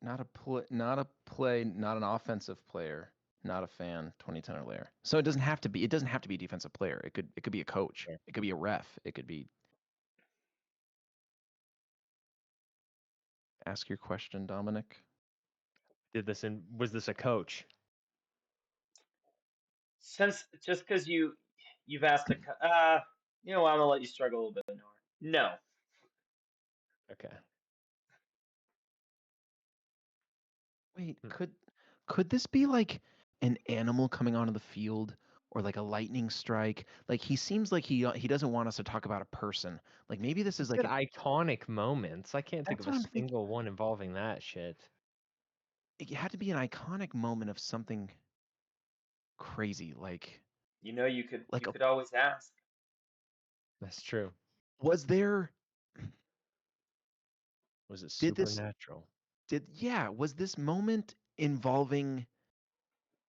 Not a play, not an offensive player, not a fan, 2010 or later. So it doesn't have to be a defensive player. It could be a coach. Sure. It could be a ref. It could be. Ask your question, Dominic. Was this a coach? Since just because you've asked I'm gonna let you struggle a little bit more. No. Okay. Wait, could this be like an animal coming onto the field or like a lightning strike? Like he seems like he doesn't want us to talk about a person. Like maybe this is like iconic moments. I can't think of That's a what I'm thinking. single one involving that shit. It had to be an iconic moment of something crazy, like You could Like you could always ask. That's true. was there Was it Did this- supernatural? was this moment involving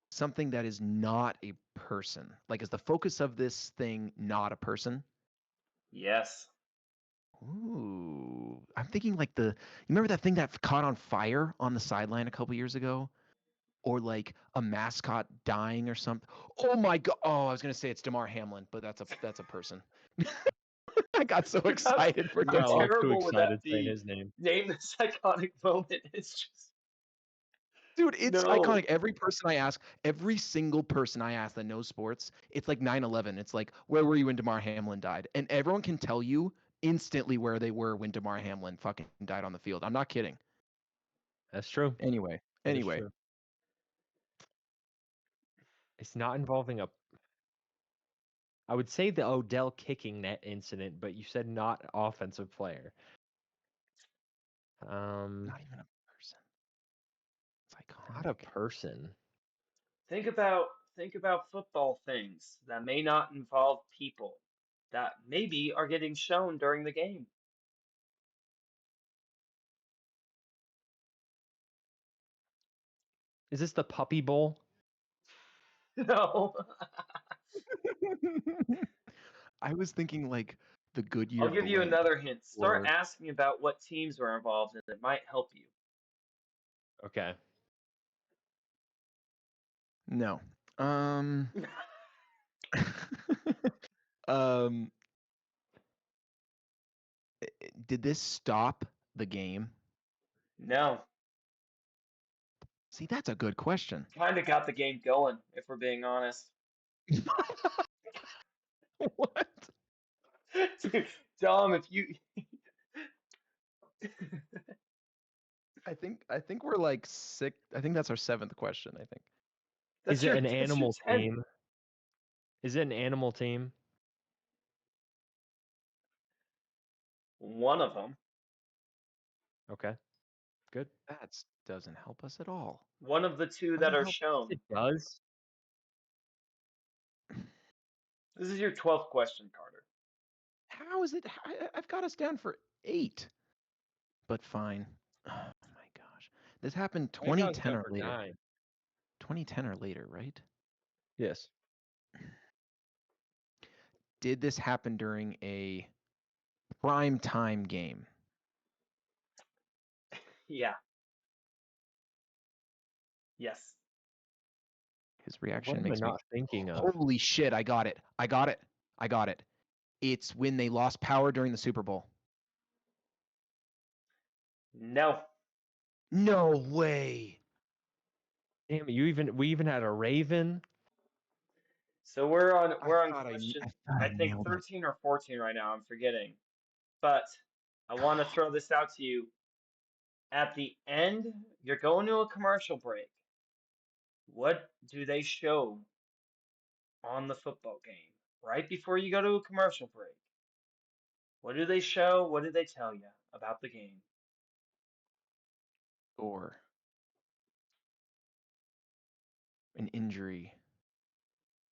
something that is not a person? Like, is the focus of this thing not a person? Yes. Ooh, I'm thinking like you remember that thing that caught on fire on the sideline a couple years ago? Or like a mascot dying or something. Oh my god! Oh, I was gonna say it's Damar Hamlin, but that's a person. I got so excited for I How got a Damar. little too terrible would that excited saying be? his name. Name this iconic moment. It's just Dude, it's no. iconic. Every single person I ask that knows sports, it's like 9/11. It's like, where were you when Damar Hamlin died? And everyone can tell you instantly where they were when Damar Hamlin fucking died on the field. I'm not kidding. That's true. Anyway, That is true. It's not involving a. I would say the Odell kicking net incident, but you said not offensive player. Not even a person. It's iconic. Not a person. Think about football things that may not involve people that maybe are getting shown during the game. Is this the Puppy Bowl? No. I was thinking like the Goodyear I'll give you blimp. another hint. Start Or asking about what teams were involved and it might help you. Okay. no. Um, did this stop the game? No. See, that's a good question. Kind of got the game going, if we're being honest. What? Dude, Dom, if you I think we're like six. I think that's our seventh question. I think. Is it an that's your animal 10th. team? Is it an animal team? One of them. Okay. Good. That doesn't help us at all. One of the two Doesn't that are help. shown. It does. This is your 12th question, Carter. How is it? I've got us down for 8. But fine. Oh my gosh, this happened I got us 2010 down or for later. 9. 2010 or later, right? Yes. Did this happen during a prime time game? Yeah. Yes. His What reaction am I makes me not thinking of? holy shit! I got it. It's when they lost power during the Super Bowl. No. No way. Damn it! We even had a Raven. So we're on thought question I I think nailed it. 13 or 14 right now, I'm forgetting. But I want to throw this out to you. At the end, you're going to a commercial break. What do they show on the football game? Right before you go to a commercial break. What do they show? What do they tell you about the game? Or an injury.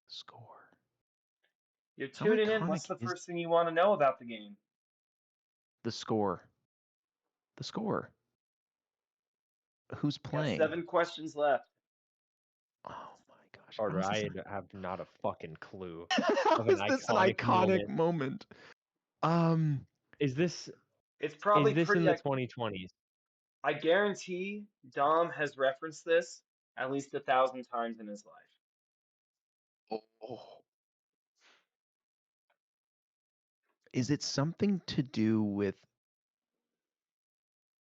Score. You're How tuning in. What's iconic the is first thing you want to know about the game? the score? The score. Who's Got playing? 7 questions left. Oh my gosh. Carter, How is I this have not a fucking clue. How of is an this an iconic iconic moment? Is this It's probably in the pretty. 2020s? I guarantee Dom has referenced this at least 1,000 times in his life. Oh. Is it something to do with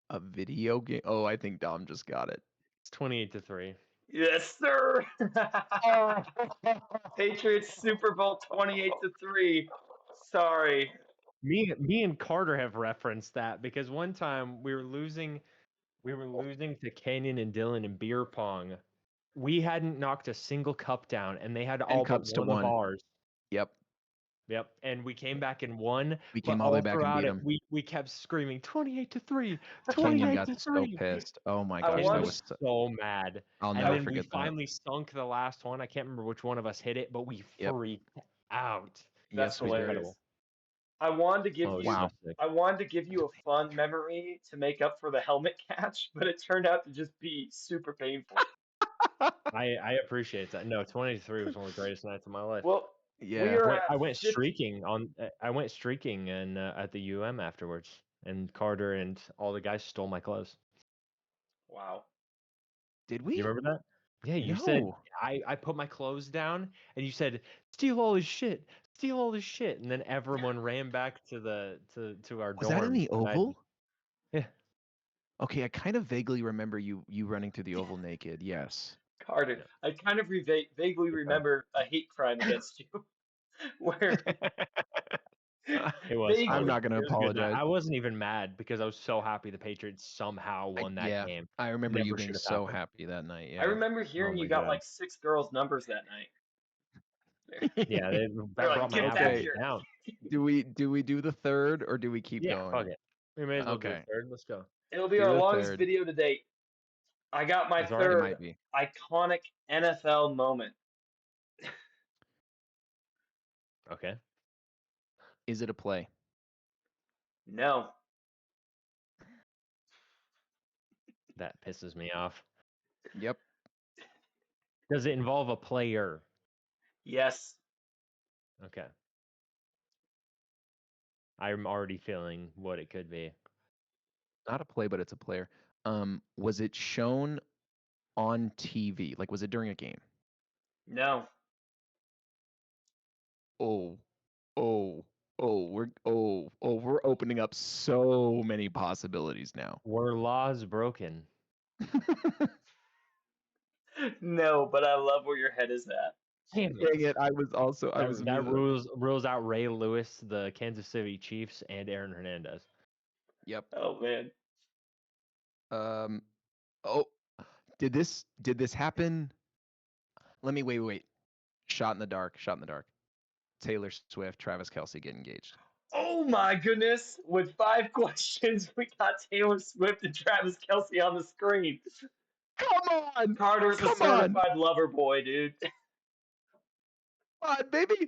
a video game? Oh, I think Dom just got it. It's 28-3. Yes, sir. Patriots Super Bowl 28-3. Sorry. Me and Carter have referenced that because one time we were losing to Canyon and Dylan in beer pong. We hadn't knocked a single cup down, and they had 10 all but cups to one of 1. ours. Yep. Yep, and we came back and won. We But came all the way all back and throughout beat it, 'em. we kept screaming 28-3, Canyon 28 got to so 3. pissed. Oh my I gosh, that wanted- was So mad. I'll And never then we forget that. finally sunk the last one. I can't remember which one of us hit it, but we Yep. freaked out. That's Yes, we did. hilarious. Incredible. I wanted to give Oh, you Wow. sick. I wanted to give you a fun memory to make up for the helmet catch, but it turned out to just be super painful. I appreciate that. No, 23 was one of the greatest nights of my life. Well, we Yeah. are I at went 50. streaking and at the UM afterwards, and Carter and all the guys stole my clothes. Wow. Did You we? remember that? Yeah, you said No. I put my clothes down, and you said steal all his shit, steal all his shit, and then everyone ran back to our Was that in dorms. the And Oval? yeah, Okay, I kind of vaguely remember you running through the Oval naked. Yes. Carter, yeah. I kind of vaguely Good time. remember a hate crime against you where It was I'm funny. vaguely not going to It was a good night. apologize. I wasn't even mad because I was so happy the Patriots somehow won that Yeah, game. I remember you Never being should have so happened. happy that night. I Yeah. remember Oh hearing you my got god. like 6 girls' numbers that night. Yeah, They're that like, brought my get that average Okay. here. down. Do we do the third or do we keep Yeah, going? fuck it. We may as well do a Okay. third. Let's go. It'll be our Do the longest third. video to date. I got my It's all right. It third might be. iconic NFL moment. Okay. Is it a play? No. That pisses me off. Yep. Does it involve a player? Yes. Okay. I'm already feeling what it could be. Not a play, but it's a player. Was it shown on TV? Like, was it during a game? No. Oh, we're opening up so many possibilities now. Were laws broken? No, but I love where your head is at. Damn Dang it. it! I was That rules out Ray Lewis, the Kansas City Chiefs, and Aaron Hernandez. Yep. Oh man. Um. Oh, did this happen? Let me wait. Shot in the dark. Taylor Swift, Travis Kelsey get engaged. Oh my goodness. With 5 questions, we got Taylor Swift and Travis Kelsey on the screen. Come on, Carter's a come on, certified lover boy, dude. come on, baby.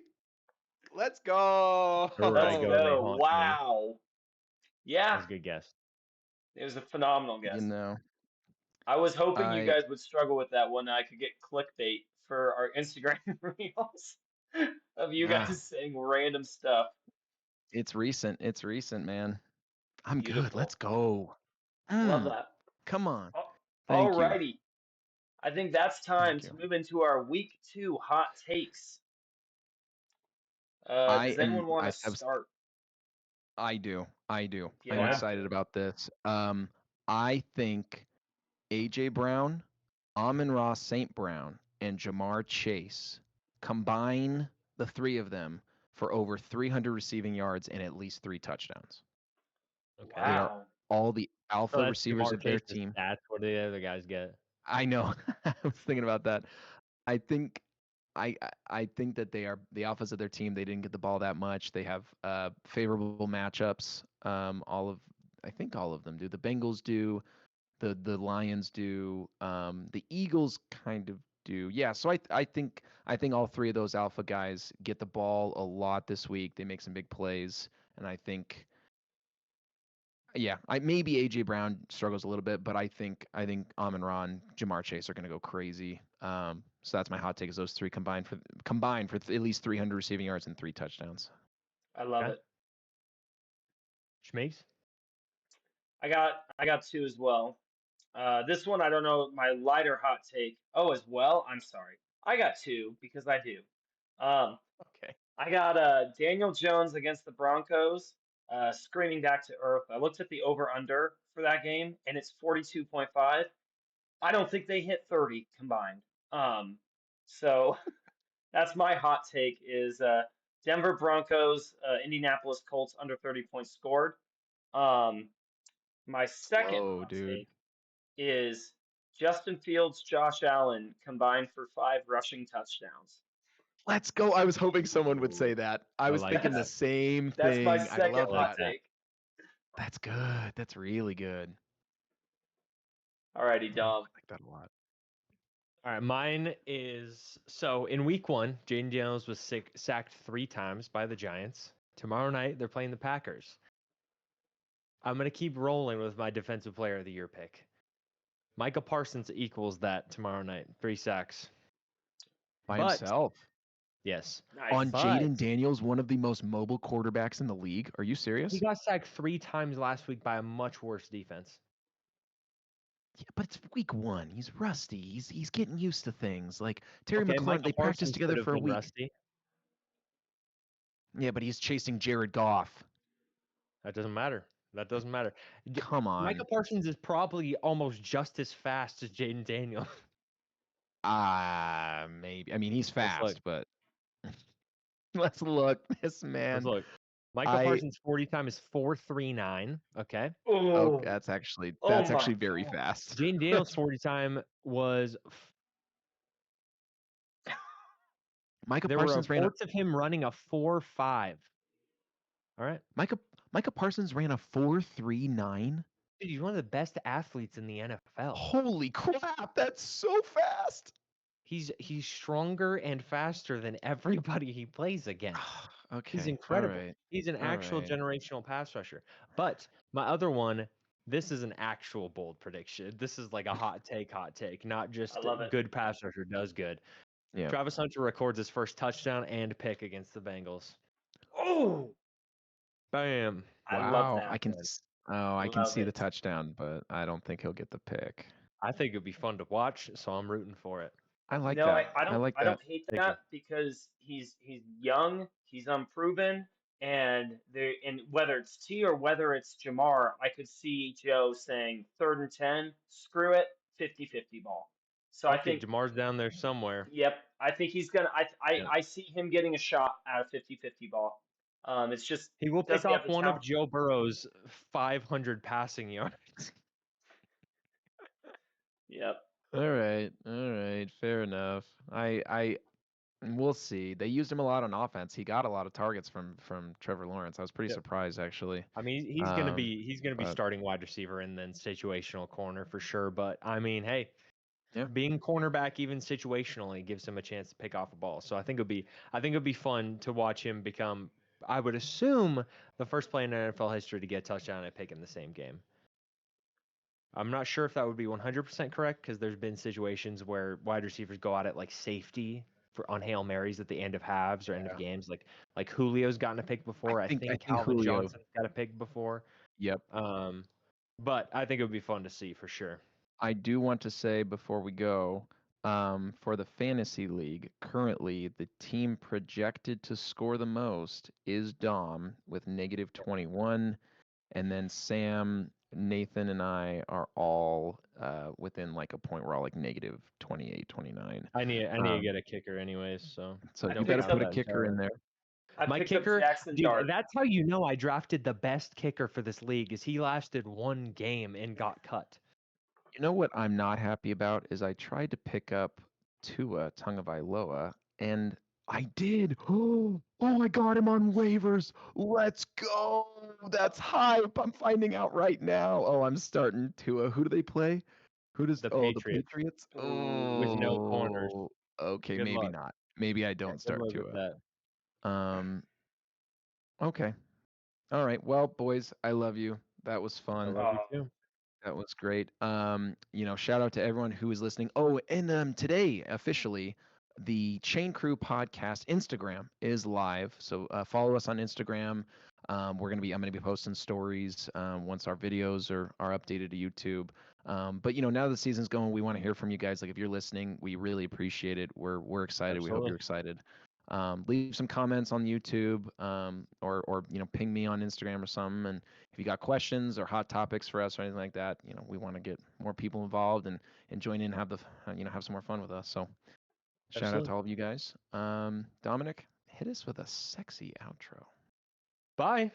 Let's go. Let's Right, go, they go. haunt me. Wow. Yeah, That's a good guess. it was a phenomenal You guess. know, I was hoping you I guys would struggle with that one. I could get clickbait for our Instagram reels of you ah, guys saying random stuff. it's recent. It's recent, man. I'm good. Beautiful. Let's go. Love Mm, that. come on. Thank you. Alrighty. I think that's time Thank you. to move into our week 2 hot takes. Does anyone want I to have start? I do. Get I'm Go ahead. after excited it. about this. I think AJ Brown, Amon-Ra St. Brown, and Jamar Chase combine the three of them for over 300 receiving yards and at least 3 touchdowns. Okay. They are Wow. all the So alpha that's receivers Jamar of their Chase's team. stats. What do the other guys get? I know. I was thinking about that. I think I think that they are the alphas of their team. They didn't get the ball that much. They have favorable matchups. I think all of them do. The Bengals do. The Lions do. The Eagles kind of do. Yeah. So I think all three of those alpha guys get the ball a lot this week. They make some big plays, and I think. Yeah, maybe AJ Brown struggles a little bit, but I think Amon-Ra and Jamar Chase are going to go crazy. So that's my hot take: is those three combined for at least 300 receiving yards and 3 touchdowns. I love Okay. it. Schmeags? I got two as well. This one I don't know my lighter hot take. Oh, as well. I'm sorry. I got two because I do. Um, Okay. I got Daniel Jones against the Broncos, screaming back to earth. I looked at the over under for that game, and it's 42.5. I don't think they hit 30 combined. So that's my hot take is Denver Broncos, Indianapolis Colts under 30 points scored. Um, my second Whoa, hot dude. take is Justin Fields, Josh Allen combined for 5 rushing touchdowns. Let's go. I was hoping someone would Ooh, say that. I I was like thinking the that. same That's my thing. I second I love like hot that. that. take. That's good. That's really good. Alrighty, I Dom. like that a lot. All right, mine is so in week 1, Jaden Daniels was sacked 3 times by the Giants. Tomorrow night they're playing the Packers. I'm gonna keep rolling with my defensive player of the year pick. Micah Parsons equals that tomorrow night. 3 sacks. By But- himself. Yes. Nice. On But- Jaden Daniels, one of the most mobile quarterbacks in the league. Are you serious? He got sacked 3 times last week by a much worse defense. Yeah, but it's week 1. He's rusty. He's getting used to things. Like Terry Okay, McLaurin, Micah they Parsons practiced together could have for a been week. rusty. Yeah, but he's chasing Jared Goff. That doesn't matter. That doesn't matter. Come on. Micah Parsons is probably almost just as fast as Jaden Daniels. Maybe. I mean, he's Let's fast, look. but let's look. This man. Let's look. Micah Parsons' 40 time is 4.39. Okay. Oh, Oh, that's actually Oh my very God. fast. Jaden Daniels' 40 time was. Micah There were Parsons ran a reports of him running a 4.5. All right. Micah Parsons ran a 4.39. Dude, he's one of the best athletes in the NFL. Holy crap! That's so fast. He's stronger and faster than everybody he plays against. Okay. He's incredible. All right. He's an All actual right. generational pass rusher. But my other one, this is an actual bold prediction. This is like a hot take, not just I love it. good pass rusher does good. Yeah. Travis Hunter records his first touchdown and pick against the Bengals. Oh, Bam. I Wow. love that. I can Love see the it. touchdown, but I don't think he'll get the pick. I think it'd be fun to watch, so I'm rooting for it. I like No, that. I don't. like I that. don't hate Thank you. that because he's young, he's unproven, and whether it's T or whether it's Jamar, I could see Joe saying 3rd and 10, screw it, 50-50 ball. So I Okay, think, Jamar's down there somewhere. yep, I think he's gonna. Yeah. I see him getting a shot at a 50-50 ball. It's just He will does pick he have off the one of talent? Joe Burrow's 500 passing yards. Yep. All right, fair enough. We'll see. They used him a lot on offense. He got a lot of targets from Trevor Lawrence. I was pretty Yeah. surprised actually. I mean, he's gonna be but- starting wide receiver and then situational corner for sure. But I mean, hey, Yeah. being cornerback even situationally gives him a chance to pick off a ball. So I think it'd be fun to watch him become. I would assume the first player in NFL history to get a touchdown and a pick in the same game. I'm not sure if that would be 100% correct because there's been situations where wide receivers go out at like safety on Hail Marys at the end of halves or end of games. Like Julio's gotten a pick before. I think Calvin Julio. Johnson's got a pick before. Yep. But I think it would be fun to see for sure. I do want to say before we go, for the fantasy league, currently the team projected to score the most is Dom with -21, and then Sam, Nathan, and I are all within like a point. We're all like -28, 29. I need to get a kicker anyways, so So I you picked better up put a kicker in there. I My picked kicker, up Jackson dude, Dart. that's how you know I drafted the best kicker for this league is he lasted 1 game and got cut. You know what I'm not happy about is I tried to pick up Tua Tagovailoa, and I did. Oh, I got him on waivers. Let's go. That's hype. I'm finding out right now. Oh, I'm starting Tua. Who do they play? Who does The the Patriots. Patriots? With no corners. Oh, okay, Good maybe luck. not. Maybe I don't Good start luck with Tua. that. Okay. All right. Well, boys, I love you. That was I fun. love you too. That was great. Shout out to everyone who is listening. Oh, and today officially, the Chain Crew podcast Instagram is live. So follow us on Instagram. I'm gonna be posting stories once our videos are updated to YouTube. But now the season's going, we want to hear from you guys. Like if you're listening, we really appreciate it. We're excited. We hope Absolutely. you're excited. Leave some comments on YouTube, or ping me on Instagram or something. And if you got questions or hot topics for us or anything like that, we want to get more people involved and join in, have have some more fun with us. So shout out Absolutely. to all of you guys. Dominic, hit us with a sexy outro. Bye.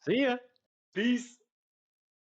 See ya. Peace.